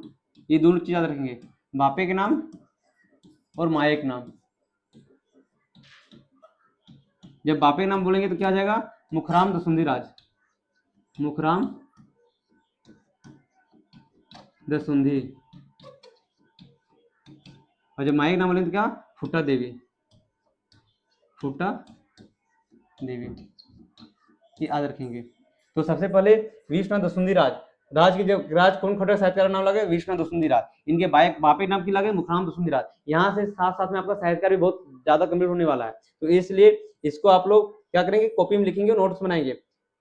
ये दोनों चीज याद रखेंगे, बापे के नाम और माए के नाम। जब बापे का नाम बोलेंगे तो क्या आ जाएगा? मुखराम दसुंधी राज, मुखराम दसुंधी। और जब माए का नाम बोलेंगे तो क्या? फुट्टा देवी, फुट्टा देवी, ये याद रखेंगे। तो सबसे पहले विश्वनाथ दसुंधी राज, राज के जब राज कौन खड़ा साहित्यकार नाम लगे? विश्वनाथ दसुंधी राज। इनके बापे नाम की लगे मुखराम दसुंधी राज। यहाँ से साथ साथ में आपका साहित्यकार भी बहुत ज्यादा कंप्लीट होने वाला है, तो इसलिए इसको आप लोग क्या करेंगे? कॉपी में लिखेंगे और नोट्स बनाएंगे।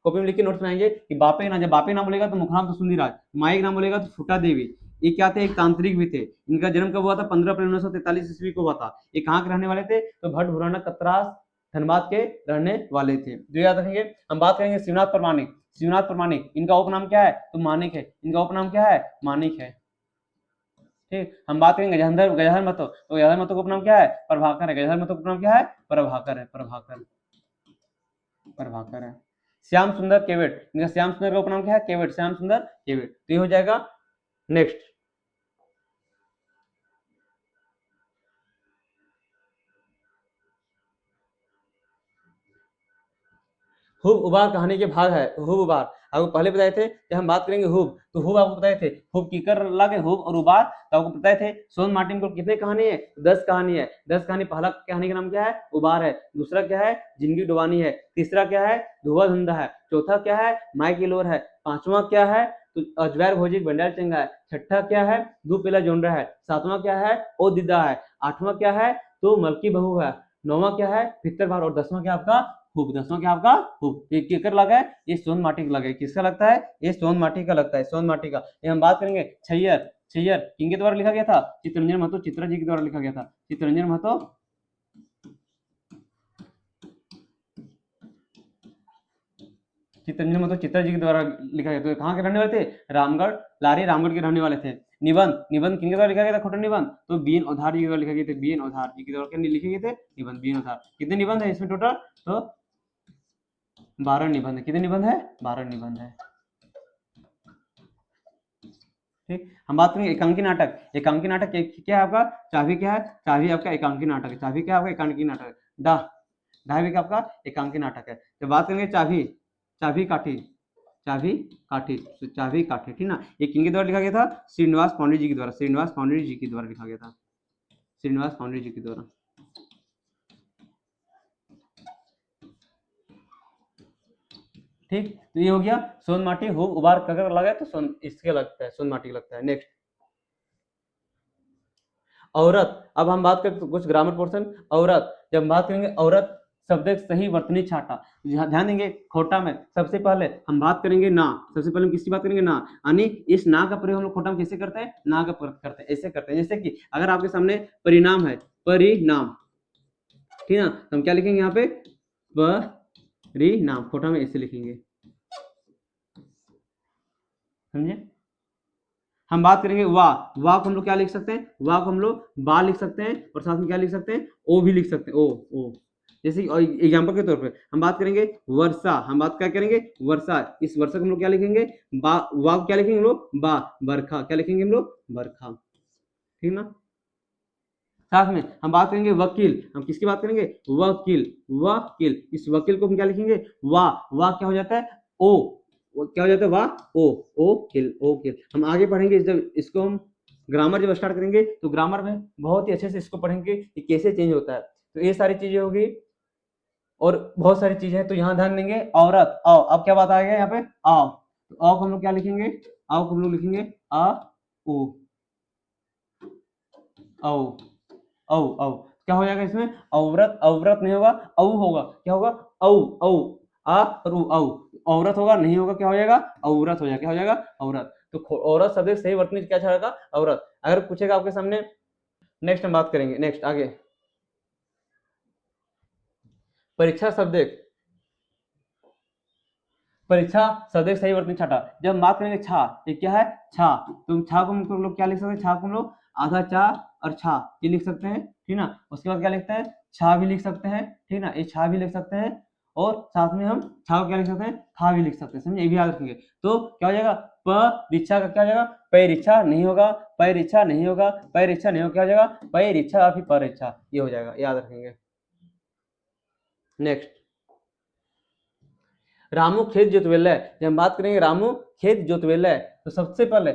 कॉपी में लिख के नोट्स बनाएंगे कि बापे नाम, जब बापे नाम बोलेगा तो मुखराम दसुंधी राज, माई नाम बोलेगा तो फुट्टा देवी। ये क्या थे? एक तांत्रिक भी थे। इनका जन्म कब हुआ था? 15 अप्रैल 1943 ईस्वी को हुआ था। ये कहाँ के रहने वाले थे? तो भट्ट भुराना कतरास धनबाद के रहने वाले थे। जो याद रखेंगे। हम बात करेंगे शिवनाथ परमाणिक। शिवनाथ परमाणिक इनका उपनाम क्या है? तो मानिक है। इनका उपनाम क्या है? मानिक है। ठीक। हम बात करेंगे गजाधर महतो, तो गजाधर महतो का उपनाम क्या है? प्रभाकर है। गजाधर महतो का उपनाम क्या है? प्रभाकर है। प्रभाकर, प्रभाकर है। श्याम सुंदर केवट, इनका श्याम सुंदर का उपनाम क्या है? केवट, श्याम सुंदर केवट। तो ये हो जाएगा। नेक्स्ट, हुब उबार कहानी के भाग है। हुब उबार आपको पहले बताए थे। जब हम बात करेंगे हुब, तो हुब आपको बताए थे हुब कीकर लागे हुब और उबार, तो आपको बताए थे सोन मार्टिन को कितने कहानी है? 10 कहानी है। 10 कहानी। पहला कहानी का नाम क्या है? उबार है। दूसरा क्या है? जिंदगी डुबानी है। तीसरा क्या है? धुआं धंधा है। चौथा क्या है? माई की लोर है। पांचवा क्या है? तो अजवार भोजी भंडार चंगा है। छठा क्या है? दो पेला जोंडा है। सातवां क्या है? ओ दिदा है। आठवां क्या है? तो मलकी बहू है। नौवां क्या है? भित्तर भार। और 10वां क्या आपका? हुब। 10वां क्या आपका? हुब। ये केकर लगा है? ये सोन माटी का लगा है। किसका लगता है? ये सोन माटी का लगता है, सोन माटी का। ये हम बात करेंगे छैयर। छैयर किनके द्वारा लिखा गया था? चित्तरंजन महतो चित्रा जी के द्वारा लिखा गया था। चित्तरंजन महतो चित्तरंजन महतो चित्रा जी के द्वारा लिखा गया। तो कहाँ के रहने वाले थे? रामगढ़, लारी रामगढ़ के रहने वाले थे। निबंध, निबंध किनके द्वारा लिखा गया था? खोटा निबंध तो बीएन औधार जी के द्वारा लिखा गया था। बीएन औधार जी के द्वारा क्या लिखे गए थे? निबंध, बीएन औधार। कितने निबंध है इसमें टोटल? तो 12 निबंध है। कितने निबंध है? 12 निबंध है। ठीक। हम बात करेंगे एकांकी नाटक। एकांकी नाटक क्या है आपका? चाबी क्या है? चाबी आपका एकांकी नाटक है। चाबी क्या है आपका? एकांकी नाटक है। ढाई का आपका एकांकी नाटक है। जब बात करेंगे चाबी, चाबी काठी, चाबी काठी, तो चाबी काठी, ठीक ना। ये किनके द्वारा लिखा गया था? श्रीनिवास पांडे जी के द्वारा। श्रीनिवास पांडे जी के द्वारा लिखा गया था। श्रीनिवास पांडे जी के द्वारा। ठीक। तो ये हो गया सोन माटी हो उबार कगर लगा है, तो सोन इसके लगता है, सोन माटी लगता है। नेक्स्ट, औरत। अब हम बात करें कुछ ग्रामर पोर्शन। औरत, जब हम बात करेंगे औरत, शब्द सही वर्तनी छाटा। ध्यान देंगे खोटा में सबसे पहले हम बात करेंगे ना। सबसे पहले हम किसकी बात करेंगे? ना। यानी इस ना का प्रयोग हम लोग खोटा में कैसे करते हैं? ना का प्रयोग करते हैं, ऐसे करते हैं। जैसे कि अगर आपके सामने परिणाम है, परिणाम, ठीक है, तो हम क्या लिखेंगे यहाँ पे? परिणाम, खोटा में ऐसे लिखेंगे, समझे। हम बात करेंगे वाह। वाह को हम लोग क्या लिख सकते हैं? वाह को हम लोग बा लिख सकते हैं, और साथ में क्या लिख सकते हैं? ओ भी लिख सकते हैं। ओ, ओ। जैसे एग्जाम्पल के तौर पे हम बात करेंगे वर्षा। हम बात क्या करेंगे? वर्षा। इस वर्षा को हम लोग क्या लिखेंगे? बा। वाह क्या लिखेंगे हम लोग? बा। बरखा क्या लिखेंगे हम लोग? बरखा, ठीक ना। साथ में हम बात करेंगे वकील। हम किसकी बात करेंगे? वकील, वकील। इस वकील को हम क्या लिखेंगे? वाह। वाह क्या हो जाता है? ओ। क्या हो जाता है? वाह, ओ। ओ किल, ओ किल। हम आगे पढ़ेंगे जब इसको हम ग्रामर जब स्टार्ट करेंगे, तो ग्रामर में बहुत ही अच्छे से इसको पढ़ेंगे कि कैसे चेंज होता है। तो ये सारी चीजें होगी और बहुत सारी चीजें हैं। तो यहाँ ध्यान देंगे औरत, आओ। अब क्या बात आ गया यहाँ पे? आओ। तो आओ को हम लोग क्या लिखेंगे? आओ को हम लोग लिखेंगे आ, ओ, औ, औ, औ। क्या हो जाएगा इसमें? औरत, औरत नहीं होगा, औ होगा। क्या होगा? औ, औ। आ और औ। औरत होगा नहीं होगा, क्या हो जाएगा? औरत हो जाएगा। क्या हो जाएगा? औरत। तो औरत शब्द सही वर्तनी क्या छाड़ेगा? औरत। अगर पूछेगा आपके सामने, नेक्स्ट हम बात करेंगे। नेक्स्ट आगे परीक्षा शब्द। परीक्षा सदैव सही वर्तनी छठा। जब हम बात करेंगे छा, ये क्या है छा, तो छा को हम लोग क्या लिख सकते हैं, छा को हम लोग आधा चा और छा ये लिख सकते हैं, ठीक ना। उसके बाद क्या लिखते हैं, छा भी लिख सकते हैं, ठीक ना, ये छा भी लिख सकते हैं, और साथ में हम छा को क्या लिख सकते हैं, था भी लिख सकते हैं, समझे, ये भी याद रखेंगे। तो क्या हो जाएगा, परीक्षा का क्या हो जाएगा, परीक्षा नहीं होगा, परीक्षा नहीं होगा, परीक्षा नहीं होगा, क्या हो जाएगा, परीक्षा या फिर परीक्षा, ये हो जाएगा, याद रखेंगे। नेक्स्ट, रामू खेत जोतवेल है। जब हम बात करेंगे रामू खेत जोतवेल है, तो सबसे पहले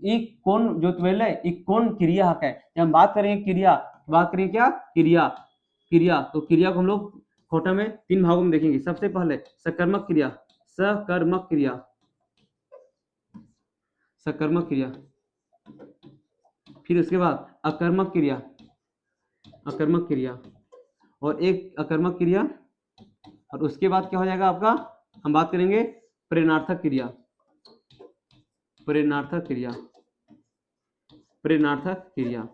ये कौन जोतवेल है, ये कौन क्रिया हक है। जब हम बात करेंगे क्रिया, बात करेंगे क्या, क्रिया, क्रिया, तो क्रिया को हम लोग खोटा में 3 भागों में देखेंगे। सबसे पहले सकर्मक क्रिया, सकर्मक क्रिया, सकर्मक क्रिया, फिर उसके बाद अकर्मक क्रिया, अकर्मक क्रिया, और एक अकर्मक क्रिया, और उसके बाद क्या हो जाएगा आपका, हम बात करेंगे प्रेरणार्थक क्रिया, प्रेरणार्थक क्रिया, प्रेरणार्थक क्रिया।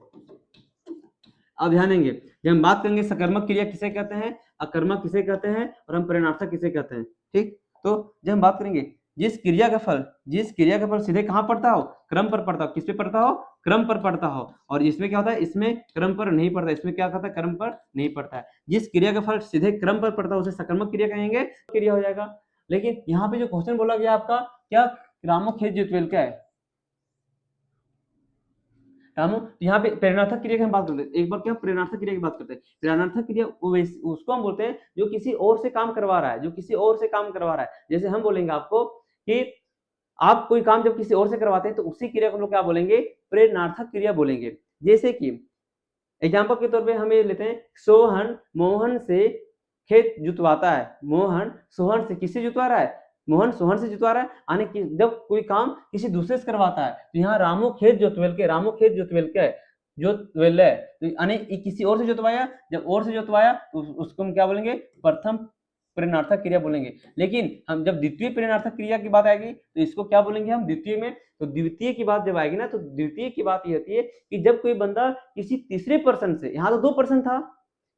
अब ध्यान देंगे, जब हम बात करेंगे सकर्मक क्रिया किसे कहते हैं, अकर्मक किसे कहते हैं, और हम प्रेरणार्थक किसे कहते हैं, ठीक। तो जब हम बात करेंगे जिस क्रिया का फल, जिस क्रिया का फल सीधे कहाँ पड़ता हो, क्रम पर पड़ता हो, किस पे पड़ता हो, क्रम पर पड़ता हो, और इसमें क्या होता है, इसमें क्रम पर नहीं पड़ता, इसमें क्या होता है, क्रम पर नहीं पड़ता है। जिस क्रिया का फल सीधे क्रम पर पड़ता है उसे सकर्मक क्रिया कहेंगे, क्रिया हो जाएगा। लेकिन यहाँ पे जो क्वेश्चन बोला गया आपका, क्या रामो खेत जोतवेल क्या है, रामू, यहाँ पे प्रेरणार्थक क्रिया की हम बात करते हैं। एक बार क्या प्रेरणार्थक क्रिया की बात करते हैं, प्रेरणार्थक क्रिया उसको हम बोलते हैं जो किसी और से काम करवा रहा है, जो किसी और से काम करवा रहा है। जैसे हम बोलेंगे आपको कि आप कोई काम जब किसी और से करवाते हैं तो उसी क्रिया को हम लोग क्या बोलेंगे, प्रेरणार्थक क्रिया बोलेंगे। जैसे कि एग्जाम्पल के तौर पे हम ये लेते हैं, सोहन मोहन से खेत जुतवाता है, मोहन सोहन से किससे जुतवा रहा है, मोहन सोहन से जुतवा रहा है, यानी जब कोई काम किसी दूसरे से करवाता है, तो यहाँ रामू खेत जोतवेल के, रामू खेत जोतवेल के, जोतवेल है, तो यानी किसी और से जोतवाया, जब और से जोतवाया तो उसको हम क्या बोलेंगे, प्रथम प्रेरणार्थक क्रिया बोलेंगे। लेकिन हम जब द्वितीय प्रेरणार्थक क्रिया की बात आएगी तो इसको क्या बोलेंगे हम, द्वितीय में। तो द्वितीय की बात जब आएगी ना, तो द्वितीय की बात ये होती है कि जब कोई बंदा किसी तीसरे पर्सन से, यहाँ तो 2 पर्सन था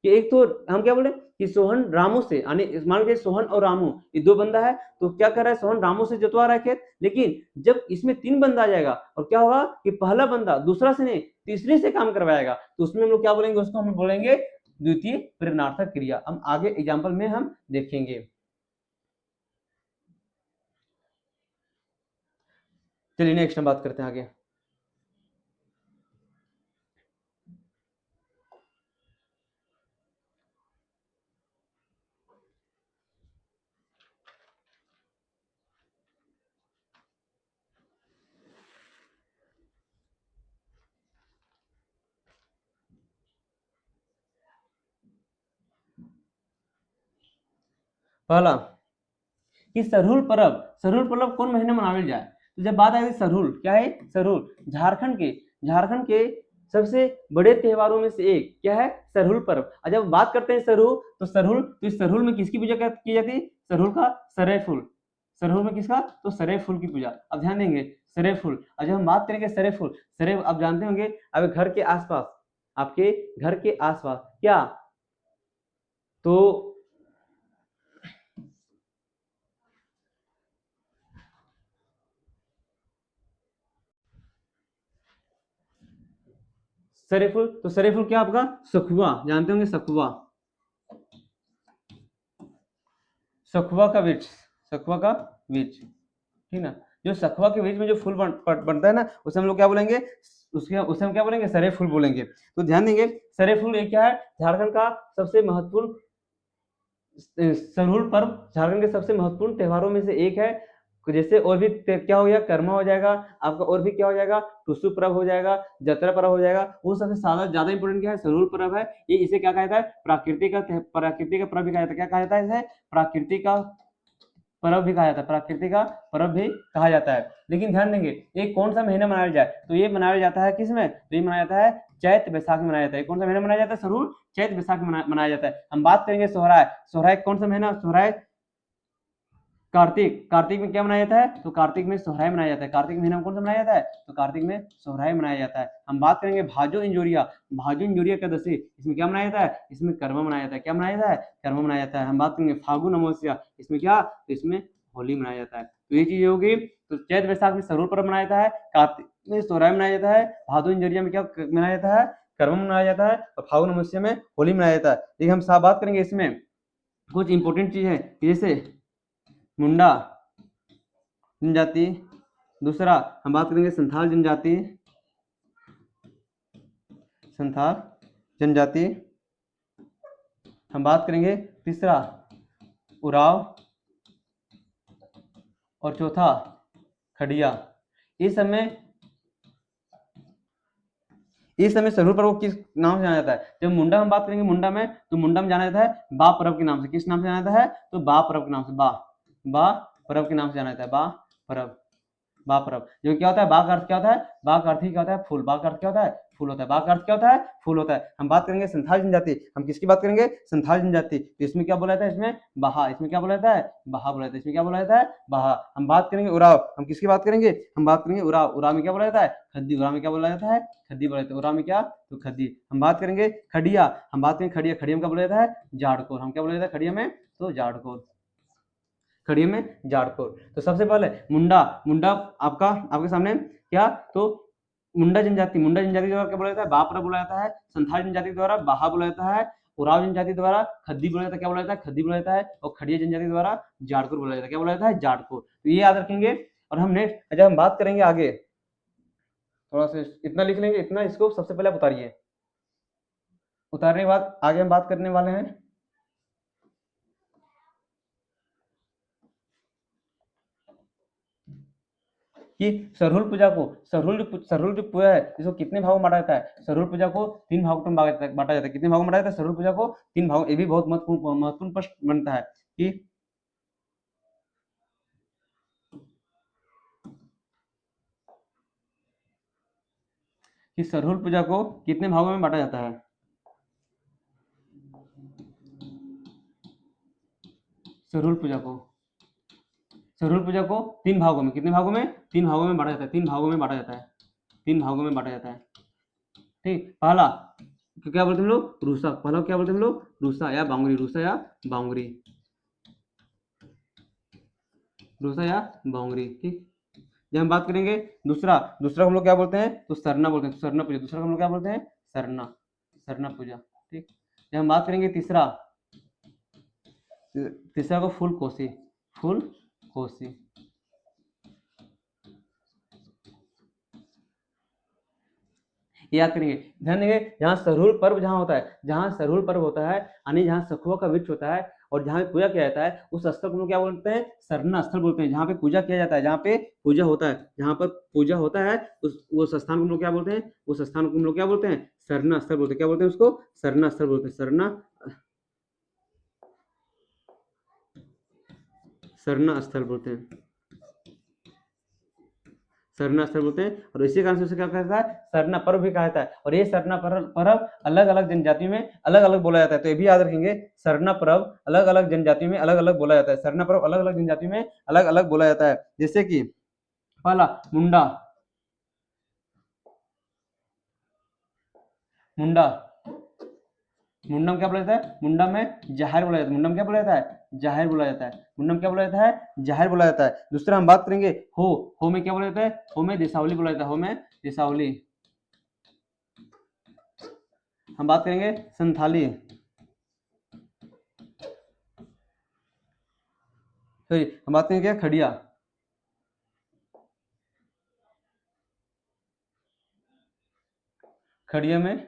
कि एक तो हम क्या बोले कि सोहन रामू से, यानी मान लीजिए सोहन और रामू ये 2 बंदा है, तो क्या कर रहा है, सोहन रामू से जोतवा रहा है खेत। लेकिन जब इसमें 3 बंदा आ जाएगा और क्या होगा कि पहला बंदा दूसरा से नहीं तीसरे से काम करवाएगा, तो उसमें हम लोग क्या बोलेंगे, उसको हम बोलेंगे द्वितीय प्रेरणार्थक क्रिया। हम आगे एग्जाम्पल में हम देखेंगे। चलिए नेक्स्ट हम बात करते हैं आगे। पहला कि सरहुल पर्व, सरहुल पर्व कौन महीने मनावल जाए। तो जब बात आई सरहुल, क्या है सरहुल, झारखंड के, झारखंड के सबसे बड़े त्योहारों में से एक क्या है, सरहुल पर्व। और जब बात करते हैं सरहुल, तो सरहुल, तो इस सरहुल में किसकी पूजा की जाती है, सरहुल का सरे फूल, सरहुल में किसका, तो सरे फूल की पूजा। अब ध्यान देंगे सरे फूल, और जब हम बात करेंगे सरे फूल, सरे आप जानते होंगे, अब घर के आसपास, आपके घर के आसपास क्या, तो सरेफुल, तो सरेफुल क्या आपका, सखुआ, जानते होंगे सखुआ, सखुआ का वृक्ष, सखुआ का वृक्ष, ठीक ना। जो सखुआ के वृक्ष में जो फूल बनता है ना, उसे हम लोग क्या बोलेंगे, उसे हम क्या बोलेंगे, सरे फूल बोलेंगे। तो ध्यान देंगे सरे फूल ये क्या है, झारखंड का सबसे महत्वपूर्ण, सरहुल पर्व झारखंड के सबसे महत्वपूर्ण त्योहारों में से एक है। जैसे और भी क्या हो गया, कर्मा हो जाएगा आपका, और भी क्या हो जाएगा, टुसु पर्व हो जाएगा, जतरा पर्व हो जाएगा। वो सबसे ज्यादा इंपोर्टेंट क्या है, सरहुल पर्व है। ये इसे क्या कहा जाता है, प्रकृति का पर्व भी कहा जाता है। क्या कहा जाता है इसे, प्राकृतिक का पर्व भी कहा जाता है, प्रकृति का पर्व भी कहा जाता है। लेकिन ध्यान देंगे ये कौन सा महीना मनाया जाए, तो ये मनाया जाता है किसमें, तो ये मनाया जाता है चैत वैशाख में मनाया जाता है। कौन सा महीना मनाया जाता है, सरहुल चैत वैशाख में मनाया जाता है। हम बात करेंगे सोहराय, सोहराय कौन सा महीना, सोहराय कार्तिक, कार्तिक में क्या मनाया जाता है, तो कार्तिक में सोहराय मनाया जाता है। कार्तिक महीना में कौन सा मनाया जाता है, तो कार्तिक में सोहराय मनाया जाता है। हम बात करेंगे भाजो इंजोरिया, भाजो इंजोरिया एकादशी, इसमें क्या मनाया जाता है, इसमें कर्म मनाया जाता है। क्या मनाया जाता है, कर्म मनाया जाता है। हम बात करेंगे फागुन अमावस्या, इसमें क्या, तो इसमें होली मनाया जाता है। तो ये चीज होगी। तो चैत वैशाख में सरहुल पर्व मनाया जाता है, कार्तिक में सोहराय मनाया जाता है, भादो इंजरिया में क्या मनाया जाता है, करम मनाया जाता है, और फागुन महीने में होली मनाया जाता है। देखिए हम साफ बात करेंगे इसमें कुछ इंपॉर्टेंट चीज है, जैसे मुंडा जनजाति, दूसरा हम बात करेंगे संथाल जनजाति, संथाल जनजाति, हम बात करेंगे तीसरा उराव, और चौथा खड़िया। इस समय सरहुल पर्व को किस नाम से जाना जाता है? जब मुंडा हम बात करेंगे मुंडा में, तो मुंडा में जाना जाता है बा पर्व के नाम से। किस नाम से जाना जाता है? तो बा पर्व के नाम से, बा पर्व के नाम से जाना जाता है, बा पर्व, बा पर्व। जो क्या होता है, बा का अर्थ क्या होता है? बा का अर्थ ही क्या होता है? फूल। बा का अर्थ क्या होता है? फूल होता है। बा का अर्थ क्या होता है? फूल होता है। हम बात करेंगे संथाल जनजाति। हम किसकी बात करेंगे? संथाल जनजाति। तो इसमें क्या बोला जाता है? इसमें बहा। इसमें क्या बोला जाता है? बहा बोला जाता है। इसमें क्या बोला जाता है? बहा। हम बात करेंगे उराव। हम किसकी बात करेंगे? हम बात करेंगे उराव। उराव में क्या बोला जाता है? खद्दी। उराव में क्या बोला जाता है? खद्दी बोला जाता है। उराव में क्या? तो खद्दी। हम बात करेंगे खड़िया। हम बात करेंगे खड़िया। खड़िया में क्या बोला जाता है? जाड़कोर। हम क्या बोला जाता है खड़िया में? तो जाड़कोर। खड़िया में जाड़कोर। तो सबसे पहले मुंडा। मुंडा आपके सामने क्या? तो मुंडा जनजाति। मुंडा जनजाति द्वारा क्या बोला जाता है? बापरा बोला जाता है। संथाल जनजाति द्वारा बाहा बोला जाता है। उराव जनजाति द्वारा खद्दी बोला जाता है। क्या बोला जाता है? खद्दी बोला जाता है। और खड़िया जनजाति द्वारा जाड़कोर बोला जाता है। क्या बोला जाता है? जाड़कोर। तो ये याद रखेंगे। और हम नेक्स्ट जब हम बात करेंगे आगे, थोड़ा सा इतना लिख लेंगे, इतना इसको सबसे पहले आप उतारिए। उतारने के बाद आगे हम बात करने वाले हैं कि सरहुल पूजा को, सरहुल जो पूजा है इसको कितने भागों में बांटा जाता है? सरहुल पूजा को 3 भागों में बांटा जाता है। कितने भागों में बांटा जाता है सरहुल पूजा को? 3 भागों। ये भी बहुत महत्वपूर्ण प्रश्न बनता है कि सरहुल पूजा को कितने भागों में बांटा जाता है? सरहुल पूजा को 3 भागों में, कितने भागों में? 3 भागों में बांटा जाता है। 3 भागों में बांटा जाता है। 3 भागों में बांटा जाता है। ठीक। पहला क्या बोलते हैं हम लोग? रूसा। पहला क्या बोलते हैं हम लोग? रूसा या बांगुरी। रूसा या बांगुरी। रूसा या बांगुरी। ठीक। जब हम बात करेंगे दूसरा हम लोग क्या बोलते हैं? तो सरना बोलते हैं। सरना पूजा। दूसरा हम लोग क्या बोलते हैं? सरना पूजा। ठीक। जब हम बात करेंगे तीसरा को फूल कोसी। याद करेंगे, ध्यान देंगे। जहाँ सरहुल पर्व होता है, यानी जहाँ सखुआ का वृक्ष होता है और जहाँ पे पूजा किया जाता है, उस स्थल को क्या बोलते हैं? सरना स्थल बोलते हैं। जहाँ पे पूजा किया जाता है, जहाँ पे पूजा होता है, उस स्थान को हम लोग क्या बोलते हैं? उस स्थान को हम लोग क्या बोलते हैं? सरना स्थल बोलते हैं। क्या बोलते हैं उसको? सरना स्थल बोलते हैं। सरना स्थल बोलते हैं। सरना स्थल बोलते हैं। और इसी कारण से उसे क्या कहा जाता है? सरना पर्व भी कहा जाता है। और ये सरना पर्व अलग अलग जनजातियों में अलग अलग बोला जाता है। तो ये भी याद रखेंगे, सरना पर्व अलग अलग जनजातियों में अलग अलग बोला जाता है। सरना पर्व अलग अलग जनजातियों में अलग अलग बोला जाता है। जैसे कि पहला मुंडा मुंडा में क्या बोला जाता है? मुंडा में जाहिर बोला जाता है। मुंडा में क्या बोला जाता है? जाहिर बोला जाता है। मुंडा में क्या बोला जाता है? जाहिर बोला जाता है। दूसरा हम बात करेंगे हो में क्या बोला जाता है? हो में देसावली बोला जाता है। हो में देसावली। हम बात करेंगे संथाली। हम बात करेंगे क्या? खड़िया। खड़िया में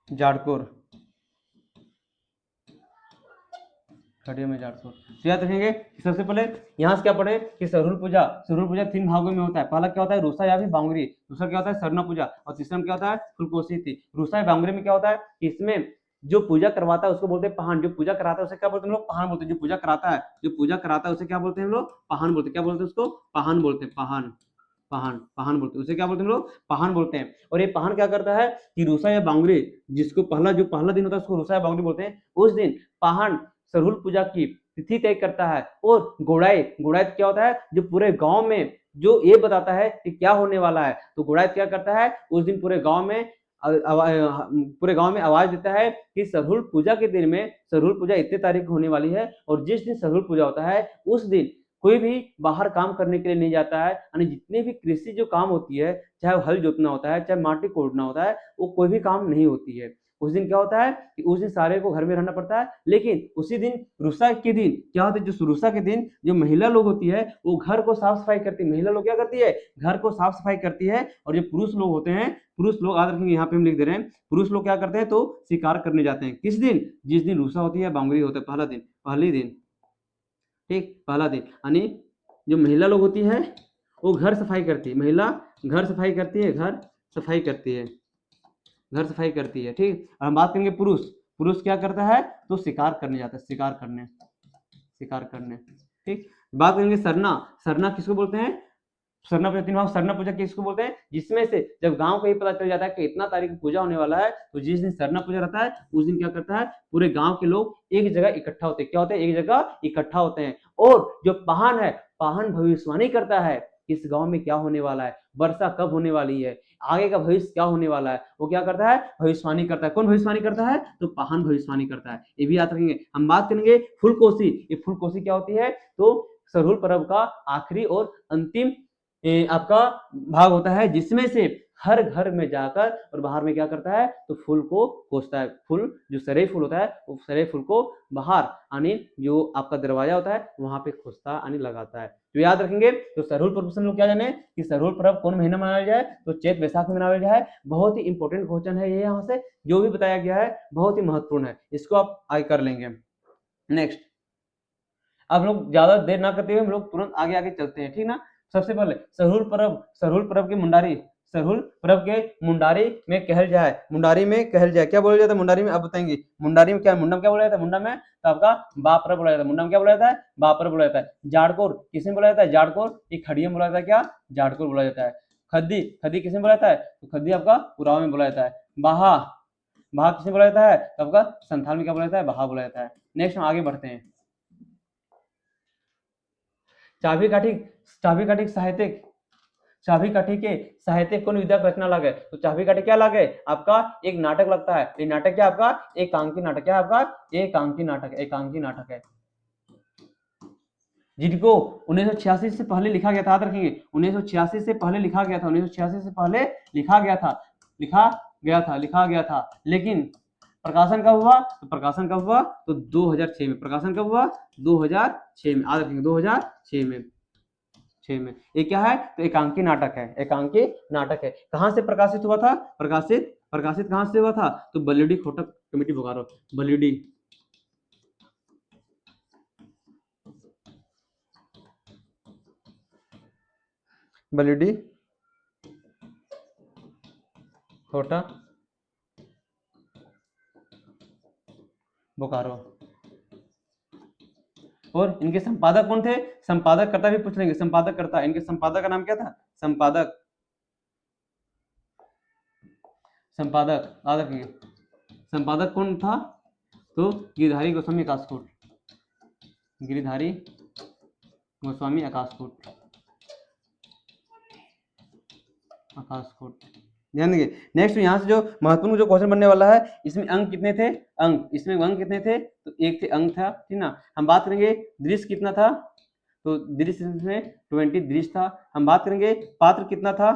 जाड़कोर। खड़िया में जाड़कोर। तो याद रखेंगे सबसे पहले यहाँ से क्या पढ़े कि सरहुल पूजा 3 भागों में होता है। पहला क्या होता है? रूसा या फिर बांगुरी। दूसरा क्या होता है? सरना पूजा। और तीसरा में क्या होता है? फुलकोसी थी। रूसा या बांगुरी में क्या होता है? इसमें जो पूजा करवाता है उसको बोलते हैं पहान। जो पूजा कराता है उसे क्या बोलते हैं हम लोग? पहान बोलते हैं। जो पूजा कराता है उसे क्या बोलते हैं हम लोग? पहान बोलते हैं। क्या बोलते हैं उसको? पहान बोलते हैं। पहान बोलते हैं। उसे क्या बोलते हैं हम लोग? पहान बोलते हैं। और ये पहान क्या करता है कि रूसा या बांगुरी, जिसको पहला दिन होता है उसको रूसा या बांगुरी बोलते हैं। उस दिन पहान सरहुल पूजा की तिथि तय करता है। और गोड़ाई क्या होता है? जो पूरे गांव में जो ये बताता है कि क्या होने वाला है। तो गोड़ाई क्या करता है? उस दिन पूरे गांव में पूरे गांव में आवाज देता है कि सरहुल पूजा के दिन में सरहुल पूजा इतने तारीख को होने वाली है, और जिस दिन सरहुल पूजा होता है उस दिन कोई भी बाहर काम करने के लिए नहीं जाता है, यानी जितने भी कृषि जो काम होती है, चाहे हल जोतना होता है, चाहे माटी कोड़ना होता है, वो कोई भी काम नहीं होती है। उस दिन क्या होता है कि उस दिन सारे को घर में रहना पड़ता है, लेकिन उसी दिन रुसा के दिन क्या होता है, जो रुसा के दिन जो महिला लोग होती है वो घर को साफ सफाई करती है। महिला लोग क्या करती है, घर को साफ सफाई करती है, और जो पुरुष लोग होते हैं, पुरुष लोग याद रखेंगे, यहाँ पे हम लिख दे रहे हैं, पुरुष लोग क्या करते हैं तो शिकार करने जाते हैं। किस दिन, जिस दिन रुसा होती है, बांगुरी होता है, पहला दिन, पहले दिन, ठीक, पहला दिन, यानी जो महिला लोग होती है वो घर सफाई करती है, महिला घर सफाई करती है, घर सफाई करती है, घर सफाई करती है, ठीक। और हम बात करेंगे पुरुष, पुरुष क्या करता है तो शिकार करने जाता है, शिकार करने, शिकार करने, ठीक। बात करेंगे सरना, सरना किसको बोलते हैं, सरना पूजा, सरना पूजा किसको बोलते हैं, जिसमें से जब गांव को ही पता चल जाता है कि इतना तारीख को पूजा होने वाला है, तो जिस दिन सरना पूजा रहता है उस दिन क्या करता है, पूरे गांव के लोग एक जगह इकट्ठा होते हैं, क्या होते हैं, एक जगह इकट्ठा होते हैं, और जो पाहन है, पाहन भविष्यवाणी करता है इस गांव में क्या होने वाला है, वर्षा कब होने वाली है, आगे का भविष्य क्या होने वाला है, वो क्या करता है, भविष्यवाणी करता है। कौन भविष्यवाणी करता है, तो पाहन भविष्यवाणी करता है, ये भी याद रखेंगे। हम बात करेंगे फुलकोसी, ये फुलकोसी क्या होती है, तो सरहुल पर्व का आखिरी और अंतिम आपका भाग होता है, जिसमें से हर घर में जाकर और बाहर में क्या करता है, तो फूल को कोसता है, फूल जो सरे फूल होता है वो सरे फूल को बाहर, यानी जो आपका दरवाजा होता है वहां पे खोसता यानी लगाता है। तो याद रखेंगे, तो सरहुल पर्व से हम लोग क्या जाने कि सरहुल पर्व कौन महीना मनाया जाए, तो चैत वैशाख में मनाया जाए। बहुत ही इंपॉर्टेंट क्वेश्चन है ये, यहाँ से जो भी बताया गया है बहुत ही महत्वपूर्ण है, इसको आप आगे कर लेंगे। नेक्स्ट, अब लोग ज्यादा देर ना करते हुए हम लोग तुरंत आगे आगे चलते हैं, ठीक ना। सबसे पहले सरहुल पर्व, सरहुल पर्व की मुंडारी, सरहुल पर्व के मुंडारी में कहल जाए, मुंडारी में कहल जाए, क्या बोला जाता है मुंडारी में, आप बताएंगे मुंडारी में क्या, मुंडा में क्या बोला जाता है, मुंडा में तो आपका बापर बोला जाता है, मुंडा में क्या बोला जाता है, बापर बोला जाता है। जाड़कोर किसमें बोला जाता है, जाड़कोर एक खड़िया बोला जाता है, क्या जाड़कोर बोला जाता है। खद्दी, खद्दी किसमें बोला जाता है, तो खद्दी आपका पुराव में बोला जाता है। बाहा, बाहा किसमें बोला जाता है, तो आपका संथाल में क्या बोला जाता है, बहा बोला जाता है। नेक्स्ट हम आगे बढ़ते हैं। चाबी काठी, चाबी काठी साहित्यिक, चाबी काठी के साहित्यिक कौन विद्या रचना लगे, तो चाबी काठी क्या लगे, आपका एक नाटक लगता है, ये नाटक क्या आपका एकांकी नाटक, क्या आपका एकांकी नाटक, एकांकी नाटक है, जिनको 1986 से पहले लिखा गया था, याद रखेंगे 1986 से पहले लिखा गया था, 1986 से पहले लिखा गया था, लिखा गया था, लिखा गया था, लेकिन प्रकाशन कब हुआ, तो प्रकाशन कब हुआ, तो 2006 में, प्रकाशन कब हुआ 2006 में, याद रखेंगे 2006 में, 6 में। ये क्या है, तो एकांकी नाटक है, एकांकी नाटक है। कहां से प्रकाशित हुआ था, प्रकाशित, प्रकाशित कहां से हुआ था, तो बलिडी खोटक कमेटी बोकारो, बलिडी, बलिडी खोटा बोकारो। और इनके संपादक कौन थे, संपादक कर्ता भी पूछ लेंगे, संपादक कर्ता, इनके संपादक का नाम क्या था, संपादक, संपादक याद रखिए, संपादक कौन था, तो गिरधारी गोस्वामी आकाशकोट, गिरधारी गोस्वामी आकाशकोट, आकाशकोट, ध्यान देंगे। नेक्स्ट यहाँ से जो महत्वपूर्ण जो क्वेश्चन बनने वाला है, इसमें अंक कितने थे, अंक, इसमें अंक कितने थे, तो एक थे, अंक था, ठीक ना। हम बात करेंगे दृश्य कितना था, तो दृश्य में 20 दृश्य था। हम बात करेंगे पात्र कितना था,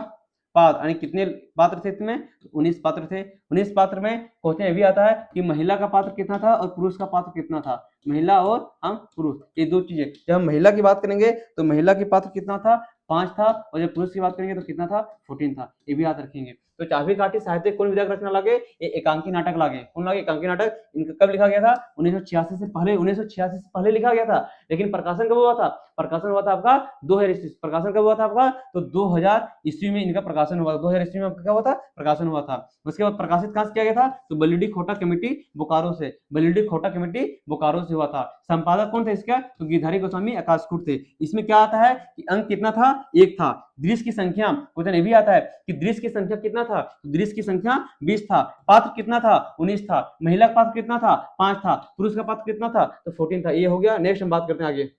पात्र यानी कितने पात्र थे इसमें, 19 पात्र थे। 19 पात्र में क्वेश्चन ये भी आता है कि महिला का पात्र कितना था और पुरुष का पात्र कितना था, महिला और हम पुरुष, ये दो चीजें। जब हम महिला की बात करेंगे तो महिला की पात्र कितना था, 5 था, और जब पुरुष की बात करेंगे तो कितना था, 14 था, ये भी याद रखेंगे। तो चाबी काठी साहित्य कौन विधा रचना लगे, ये एकांकी नाटक लागे, कौन लागे, एकांकी नाटक। इनका कब लिखा गया था, 1986 से पहले, 1986 से पहले लिखा गया था, लेकिन प्रकाशन कब हुआ था, प्रकाशन हुआ था आपका 2000 ईस्वी, प्रकाशन कब हुआ था आपका, तो 2000 ईस्वी में इनका प्रकाशन हुआ था, 2000 ईस्वी में क्या हुआ था, प्रकाशन हुआ था। उसके बाद प्रकाशित कहां से किया गया था, तो बलिडी खोटा कमेटी बोकारो से, बलिडी खोटा कमेटी बोकारो से हुआ था। संपादक कौन थे इसका, तो गिरधारी गोस्वामी आकाशकोट थे। इसमें क्या आता है कि अंक कितना था, एक था। दृश्य की संख्या, क्वेश्चन ये भी आता है कि दृश्य की संख्या कितना था, तो दृश्य की संख्या 20 था। पात्र कितना था, 19 था। महिला का पात्र कितना था, 5 था। पुरुष का पात्र कितना था, तो 14 था। ये हो गया। नेक्स्ट हम बात करते हैं आगे।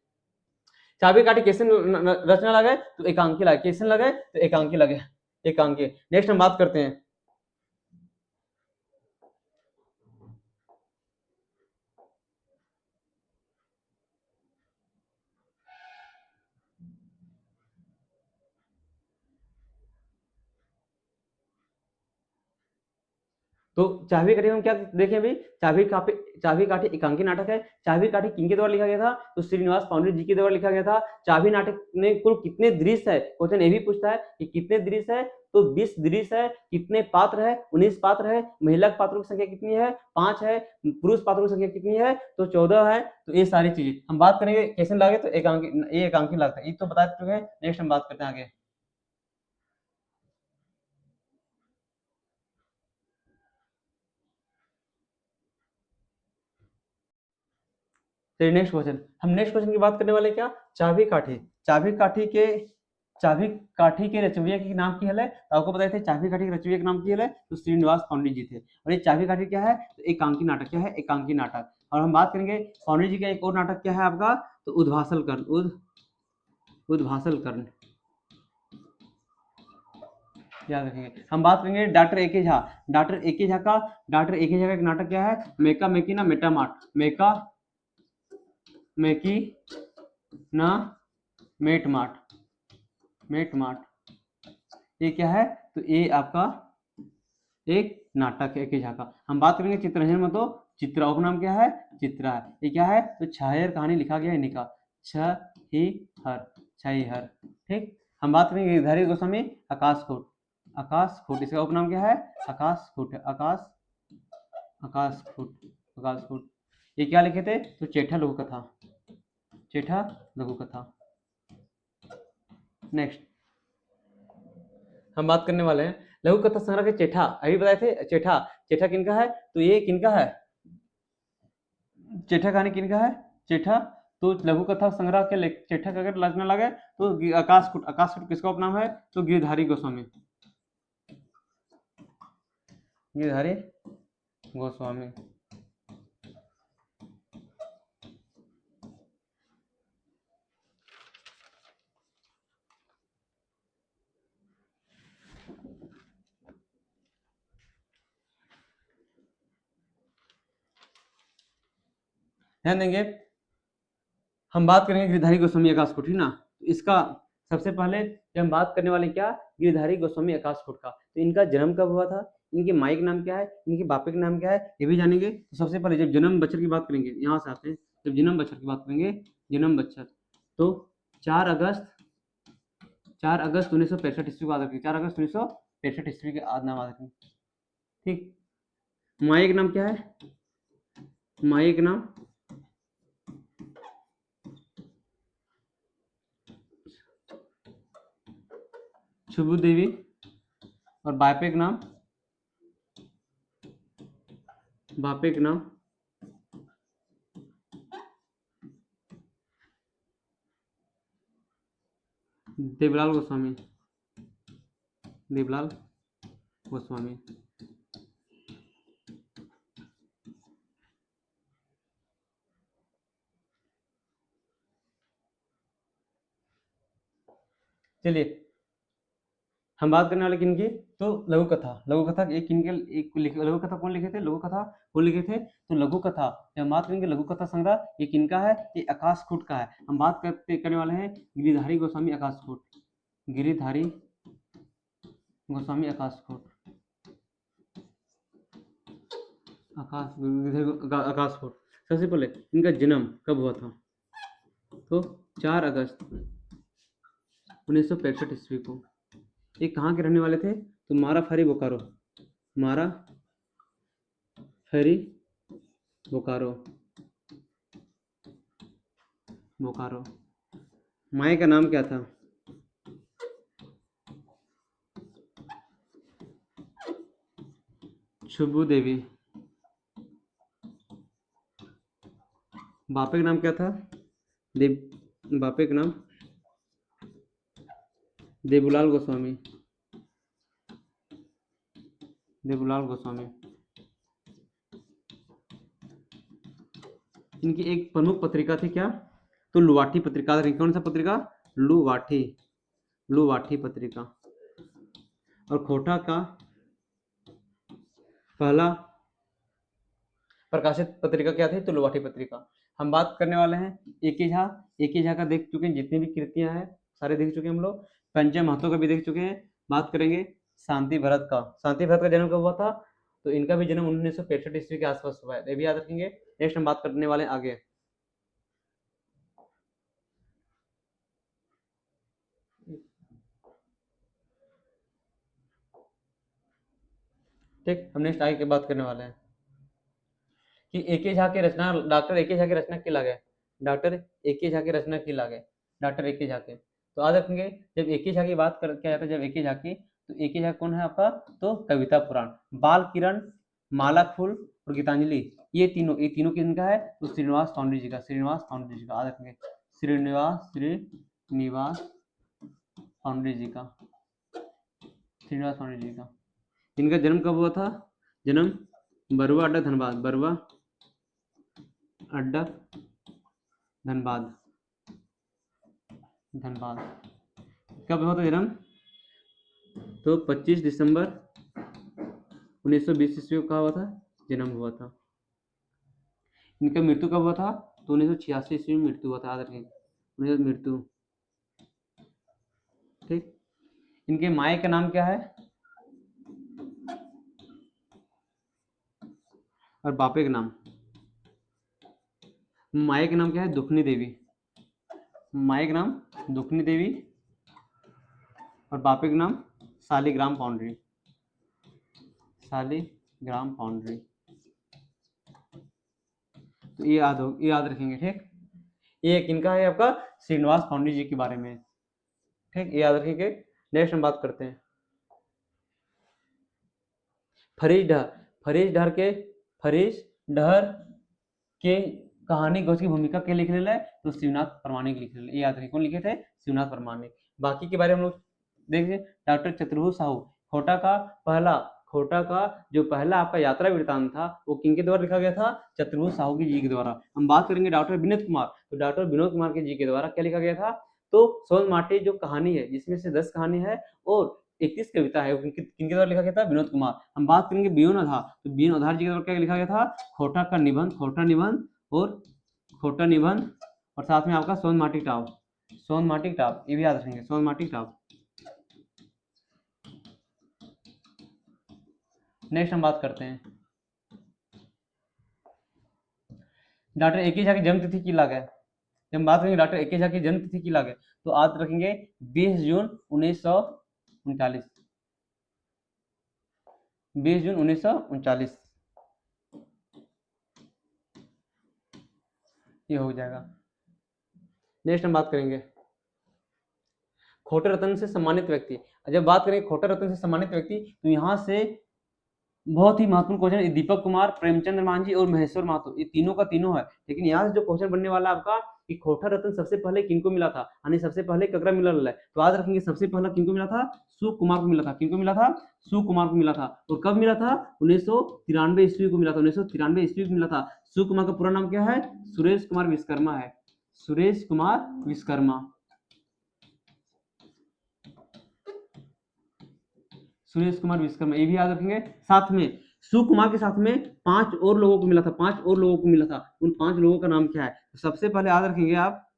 चाबी काठी कैसे रचना लगे, तो एकांकी लगे, कैसे लगे, तो एकांकी लगे, एकांकी। नेक्स्ट हम बात करते हैं तो चाबी काठी में हम क्या देखें अभी, चाबी काठी एकांकी नाटक है। चाबी काठी किनके द्वारा लिखा गया था, तो श्रीनिवास पांडे जी के द्वारा लिखा गया था। चाबी नाटक में कुल कितने दृश्य है, क्वेश्चन ये भी पूछता है कि कितने दृश्य है, तो 20 दृश्य है। कितने पात्र है, 19 पात्र है। महिला पात्रों की संख्या कितनी है, 5 है। पुरुष पात्रों की संख्या कितनी है, तो 14 है। तो ये सारी चीजें हम बात करेंगे कैसे लागे, तो ये एकांकी लगता है, ये तो बता चुके हैं। नेक्स्ट हम बात करते हैं आगे। तो नेक्स्ट क्वेश्चन की बात करने वाले क्या, चाबी काठी। चाबी काठी के रचयिता के नाम की है, तो आपको पता है चाबी काठी के रचयिता के नाम की है, तो श्रीनिवास पांडे जी थे। और ये चाबी काठी क्या है, तो एकांकी नाटक। क्या है, एकांकी नाटक। और हम बात करेंगे पांडे जी का एक और नाटक क्या है आपका, तो उद्भासल कर्ण। उद्भासल कर्ण याद रखेंगे। हम बात करेंगे doctor A K. Jha. Doctor A K. Jha का एक नाटक क्या है, मेका मेकी ना मेटामार्ट। मेका मेकी ना मेटमार्ट। ये क्या है, तो ये आपका एक नाटक है ए.के. झा का। हम बात करेंगे चित्ररंजन में, तो चित्रा उपनाम क्या है, चित्रा है। ये क्या है, तो छायर कहानी लिखा गया है इनका, छहिहर। ठीक। हम बात करेंगे गिरधारी गोस्वामी, आकाशकूट। इसका उपनाम क्या है, आकाशकूट है। आकाशकूट। ये क्या लिखे थे, तो चेठा लघु कथा। नेक्स्ट हम बात करने वाले हैं लघु कथा संग्रह के चेठा। अभी बताए थे चेठा किनका है, तो ये किनका है, चेठा कहानी किनका है, चेठा। तो लघु कथा संग्रह के चेठा का अगर रचना लगे, तो आकाशकूट किसका उपनाम है, तो गिरधारी गोस्वामी। ध्यान देंगे, हम बात करेंगे गिरधारी गोस्वामी आकाशकूट, ठीक ना। तो इसका सबसे पहले जब हम बात करने वाले क्या, गिरधारी गोस्वामी आकाशकूट का, तो इनका जन्म कब हुआ था, इनके माई का नाम क्या है, इनके बापे का नाम क्या है, ये भी जानेंगे। तो सबसे पहले जब जन्म बच्चर की बात करेंगे, यहाँ से आते हैं, जब जन्म बच्चर की बात करेंगे, जन्म बच्चर, तो 4 अगस्त 1965 ईस्वी को याद रखेंगे। 4 अगस्त 1965 ईस्वी के नाम याद रखेंगे। ठीक। माई का नाम क्या है, माई का नाम शुभू देवी, और बापे का नाम देवलाल गोस्वामी। चलिए हम बात करने वाले किनकी, तो लघु कथा लघु कथा कौन लिखे थे, तो लघु कथा जब हम बात करेंगे लघु कथा संग्रह, ये किनका है, ये आकाशकूट का है। हम बात करने वाले हैं गिरिधारी गोस्वामी आकाशकूट। आकाशकूट। सबसे पहले इनका जन्म कब हुआ था, तो 4 अगस्त 1965 ईस्वी को। ये कहाँ के रहने वाले थे, तो मारा फरी बोकारो। माई का नाम क्या था, शुभू देवी। बापे का नाम क्या था, बापे का नाम देवलाल गोस्वामी। इनकी एक प्रमुख पत्रिका थी क्या, तो लुवाठी पत्रिका। कौन सा पत्रिका, लुवाठी पत्रिका। और खोटा का पहला प्रकाशित पत्रिका क्या थी, तो लुवाठी पत्रिका। हम बात करने वाले हैं ए.के. झा का देख चुके हैं, जितनी भी कृतियां हैं सारे देख चुके हैं हम लोग। पंचम महतो का भी देख चुके हैं। बात करेंगे शांति भरत का। जन्म कब हुआ था, तो इनका भी जन्म 1965 ईस्वी के आसपास हुआ है, ये भी याद रखेंगे। नेक्स्ट हम बात करने वाले हैं आगे। ठीक, हम नेक्स्ट आगे की बात करने वाले हैं कि ए.के. झा की रचना, डॉक्टर ए.के. झा की रचना की लागे, डॉक्टर ए.के. झा की रचना की लागे, डॉक्टर ए.के. झा के। तो याद रखेंगे, जब ए.के. झा की बात कर किया जाता है, जब ए.के. झा की, तो ए.के. झा कौन है आपका, तो कविता पुराण, बाल किरण, माला फूल और गीतांजलि, ये तीनों किनका है, तो श्रीनिवास पांडे जी का, श्रीनिवास पांडे जी का, याद रखेंगे, श्रीनिवास पांडे जी का, श्रीनिवास पांडे जी का। इनका जन्म कब हुआ था, जन्म बरुआ अड्डा धनबाद, बरुआ अड्डा धनबाद, धनबाद। कब हुआ था जन्म, तो 25 दिसंबर 1920 ईस्वी को कहा हुआ था, जन्म हुआ था। इनका मृत्यु कब हुआ था, तो 1986 ईस्वी में मृत्यु हुआ था, याद रखें, मृत्यु। ठीक, इनके माए का नाम क्या है और बापे का नाम, माए का नाम क्या है, दुखनी देवी, माए का नाम दुखनी देवी और बापे का नाम शालिग्राम पाउंड्री, शालिग्राम पाउंड्री। तो ये याद रखेंगे। ठीक, ये किनका है आपका, श्रीनिवास पांडे जी के बारे में। ठीक, ये याद रखेंगे। नेक्स्ट हम बात करते हैं फरीज डहर, फरीज डहर के कहानी गोच की भूमिका के लिख रहे, तो शिवनाथ प्रमाणिक लिख रहे, ये याद रखें, कौन लिखे थे, शिवनाथ प्रमाणिक। बाकी के बारे में हम लोग देखिए, डॉक्टर चतुर्भुज साहू, खोटा का जो पहला आपका यात्रा वृत्तांत था, वो किनके द्वारा लिखा गया था, चतुर्भुज साहू की जी के द्वारा। हम बात करेंगे डॉक्टर विनोद कुमार, तो डॉक्टर विनोद कुमार के जी के द्वारा क्या लिखा गया था, तो सोन माटी जो कहानी है, जिसमें से 10 कहानी है और 31 कविता है, किनके द्वारा लिखा गया था, विनोद कुमार। हम बात करेंगे बियोन आधार, तो बियोन आधार जी के द्वारा क्या लिखा गया था, खोटा का निबंध, खोटा निबंध और साथ में आपका सोन माटी टाप, ये भी याद रखेंगे, सोन माटी टाप। नेक्स्ट हम बात करते हैं डॉक्टर ए.के. झा की जन्म तिथि की लागे। जब हम बात करेंगे डॉक्टर ए.के. झा की जन्म तिथि की लागे, तो आज रखेंगे 20 जून 1939, 20 जून 1939, ये हो जाएगा। नेक्स्ट हम बात करेंगे खोटे रत्न से सम्मानित व्यक्ति। जब बात करें खोटे रत्न से सम्मानित व्यक्ति, तो यहाँ से बहुत ही महत्वपूर्ण क्वेश्चन, दीपक कुमार, प्रेमचंद्र मांझी और महेश्वर माथुर, ये तीनों का तीनों है। लेकिन यहाँ से जो क्वेश्चन बनने वाला आपका कि खोटा रत्न सबसे पहले किनको मिला था, यानी सबसे पहले ककरा मिलल है, तो याद रखेंगे सबसे पहला किनको मिला था, सुकुमार को मिला था। किनको मिला था, सुकुमार को मिला था। और कब मिला था, 1993 ईस्वी को मिला था, 1993 ईस्वी को मिला था। सुकुमार का पूरा नाम क्या है, सुरेश कुमार विश्वकर्मा है, सुरेश कुमार विश्वकर्मा, सुरेश कुमार विश्वकर्मा, ये भी याद रखेंगे। साथ में सुकुमार के साथ में 5 और लोगों को मिला था, 5 और लोगों को मिला था। उन 5 लोगों का नाम क्या है, तो सबसे पहले याद रखेंगे आप,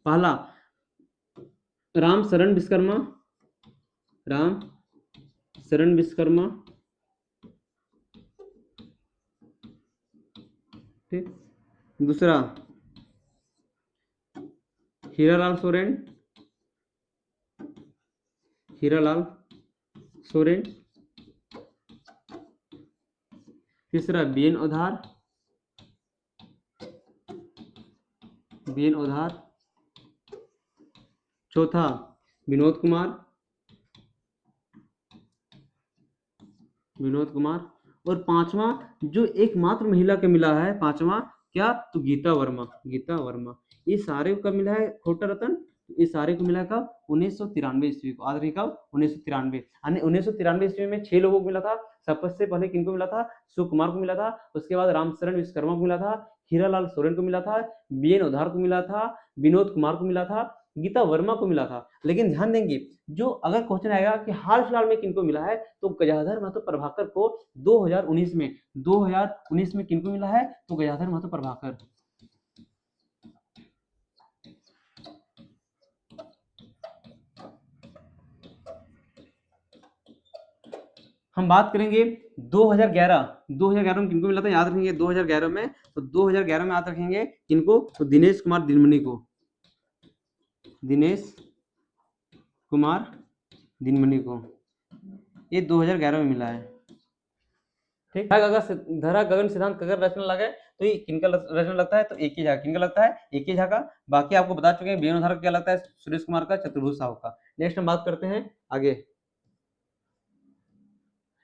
पहला राम शरण विश्वकर्मा, राम शरण विश्वकर्मा, ठीक। दूसरा हीरालाल सोरेन, हीरालाल सोरेन। तीसरा बीएन ओधार, बीएन ओधार। चौथा विनोद कुमार, विनोद कुमार। और पांचवा जो एकमात्र महिला के मिला है, पांचवा क्या, तो गीता वर्मा, गीता वर्मा। ये सारे को कब मिला है खोटा रत्न, ये सारे को मिला है कब, 1993 ईस्वी को। आज कब, 1993, यानी 1993 ईस्वी में 6 लोगों को मिला था। सबसे पहले किनको मिला था, सुकुमार को मिला था। उसके बाद रामशरण विश्वकर्मा को मिला था, हीरालाल सोरेन को मिला था, बीएन ओधार को मिला था, विनोद कुमार को मिला था, गीता वर्मा को मिला था। लेकिन ध्यान देंगे, जो अगर क्वेश्चन आएगा कि हाल फिलहाल में किनको मिला है, तो गजाधर महतो प्रभाकर को 2019 में, 2019 में किनको मिला है, तो गजाधर महतो प्रभाकर। हम बात करेंगे 2011 में किनको मिला था, याद रखेंगे 2011 में, तो 2011 में याद रखेंगे किनको, तो दिनेश कुमार दिनमणि को, दिनेश कुमार दिनमणि को, ये 2011 में मिला है। ठीक, अगर धरा गगन सिद्धांत अगर रचना लगे तो ये किनका रचना लगता है, तो एक ही झा, किनका लगता है, एक ही झा का। बाकी आपको बता चुके हैं बेनुधारक क्या लगता है, सुरेश कुमार का, चतुर्भुज साहू का। नेक्स्ट हम बात करते हैं आगे,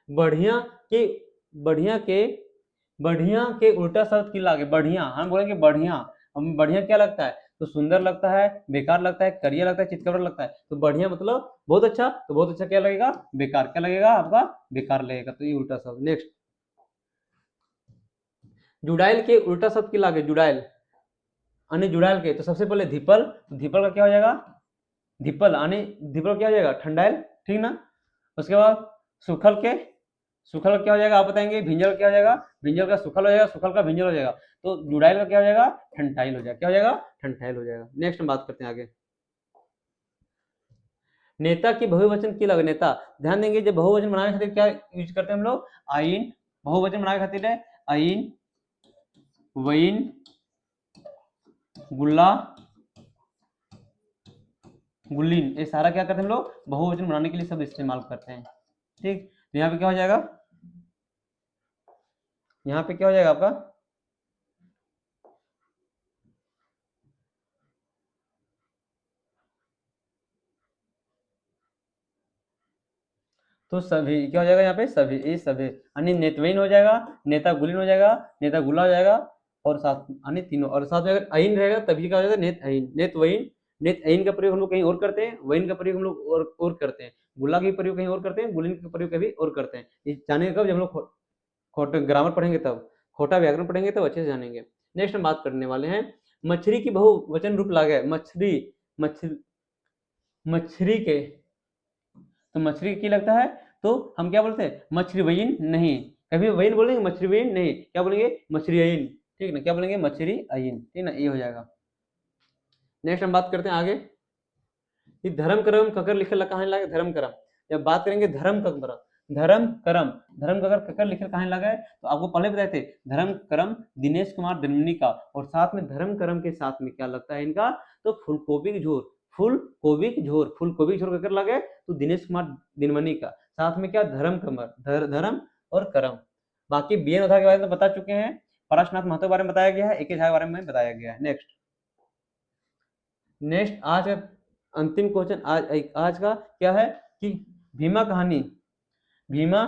बढ़िया के बढ़िया के उल्टा शब्द की लागे, बढ़िया हम बोलेंगे बढ़िया, हम बढ़िया क्या लगता है, तो सुंदर लगता है, बेकार लगता है, करिया लगता है, चितकबरा लगता है। तो बढ़िया मतलब बहुत अच्छा, तो बहुत अच्छा क्या लगेगा, बेकार, क्या लगेगा आपका, बेकार लगेगा, तो ये उल्टा शब्द। नेक्स्ट, जुड़ाइल के उल्टा शब्द की लागे, जुड़ाइल अन्य जुड़ाइल के, तो सबसे पहले धिपल, तो धिपल का क्या हो जाएगा, धिपल आने, धिपल क्या हो जाएगा, ठंडाइल, ठीक ना। उसके बाद सुखल के, सुखल का क्या हो जाएगा आप बताएंगे, भिंजल क्या हो जाएगा, भिंजल का सुखल हो जाएगा, सुखल का भिंजल हो जाएगा। तो जुड़ाइल का क्या हो जाएगा, ठंडाइल हो जाएगा, क्या हो जाएगा, ठंडाइल हो जाएगा। नेक्स्ट हम बात करते हैं आगे, नेता की बहुवचन की लगे, नेता ध्यान देंगे जब बहुवचन बनाने खातिर क्या यूज करते हैं हम लोग, आइन, बहुवचन बनाने खातिर है आइन, वइन, गुल्ला, गुल्लीन, ये सारा क्या करते हैं हम लोग, बहुवचन बनाने के लिए सब इस्तेमाल करते हैं। ठीक, तो यहाँ पे क्या हो जाएगा, यहाँ पे क्या हो जाएगा आपका, तो सभी क्या हो जाएगा यहाँ पे, सभी, ये सभी यानी नेतवईन हो जाएगा, नेता गुलीन हो जाएगा, नेता गुल्ला हो जाएगा, और साथ यानी तीनों, और साथ में अगर अइन रहेगा तभी क्या हो जाएगा, नेत अइन, नेतवईन। नेत अइन का प्रयोग हम लोग कहीं और करते हैं, वइन का प्रयोग हम लोग और करते हैं, गुल्ला का प्रयोग कहीं और करते हैं, गुलीन का प्रयोग कभी और करते हैं। ये जानेंगे कब, जब हम लोग खोटे ग्रामर पढ़ेंगे तब, खोटा व्याकरण पढ़ेंगे तब अच्छे से जानेंगे। नेक्स्ट हम बात करने वाले हैं, मछली की बहुवचन रूप लागे, मछली, मछली, मछली के, तो मछली की लगता है, तो हम क्या बोलते हैं, मछली वहीन नहीं, कभी वहीन बोलेंगे, मछली वहीन नहीं, क्या बोलेंगे, मछली अइन, ठीक ना, क्या बोलेंगे, मछली अइन, ठीक ना, ये हो जाएगा। नेक्स्ट हम बात करते हैं आगे, ये धर्म कर्म ककर लिखल कहां लगे, धर्म कर्म, जब बात करेंगे धर्म कर्म, धर्म कर्म, धर्म ककर ककर लिखल कहां लगा है, तो आपको पहले बताए थे धर्म कर्म दिनेश कुमार दिनमणि का, और साथ में धर्म कर्म के साथ में क्या लगता है इनका, तो फूलकोबी की झोर, फूलकोबी की झोर, फूलकोबी की झोर ककर लगे, तो दिनेश कुमार दिनमणि का, साथ में क्या, धर्म कमर, धर्म और कर्म। बाकी बीएन ओझा के बारे में बता चुके हैं, पराशनाथ महतो के बारे में बताया गया है, एक झा के बारे में बताया गया है। नेक्स्ट, नेक्स्ट आज का अंतिम क्वेश्चन, आज का क्या है कि भीमा कहानी, भीमा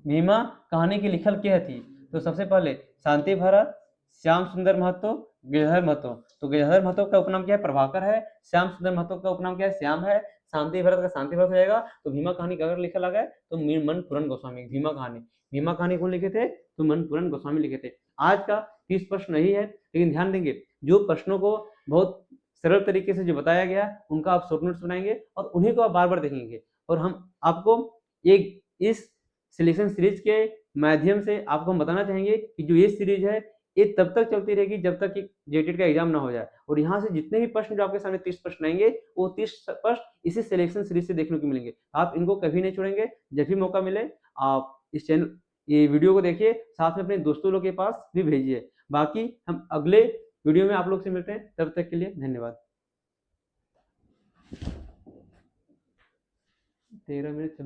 भीमा कहानी की लिखल क्या थी, तो सबसे पहले शांति भरत, श्याम सुंदर महतो, गिरधर महतो। तो गिरधर महतो का उपनाम क्या है, प्रभाकर है, श्याम सुंदर महतो का उपनाम क्या है, श्याम है, शांति भरत का शांति भरत हो जाएगा। तो भीमा कहानी अगर लिखा लगा है तो मन पूरन गोस्वामी, भीमा कहानी, भीमा कहानी कौन लिखे थे, तो मन पूरन गोस्वामी लिखे थे। आज का 30 प्रश्न नहीं है, लेकिन ध्यान देंगे जो प्रश्नों को बहुत सरल तरीके से जो बताया गया उनका आप शॉर्ट नोट्स बनाएंगे और उन्हीं को आप बार बार देखेंगे, और हम आपको एक इस सिलेक्शन सीरीज के माध्यम से आपको हम बताना चाहेंगे कि जो ये सीरीज है ये तब तक चलती रहेगी जब तक कि जेटेड का एग्जाम ना हो जाए, और यहाँ से जितने भी प्रश्न जो आपके सामने 30 प्रश्न आएंगे वो 30 प्रश्न इसी सिलेक्शन सीरीज से देखने को मिलेंगे। आप इनको कभी नहीं छोड़ेंगे, जब भी मौका मिले आप इस चैनल, ये वीडियो को देखिए, साथ में अपने दोस्तों लोग के पास भी भेजिए। बाकी हम अगले वीडियो में आप लोग से मिलते हैं, तब तक के लिए धन्यवाद। 13 मिनट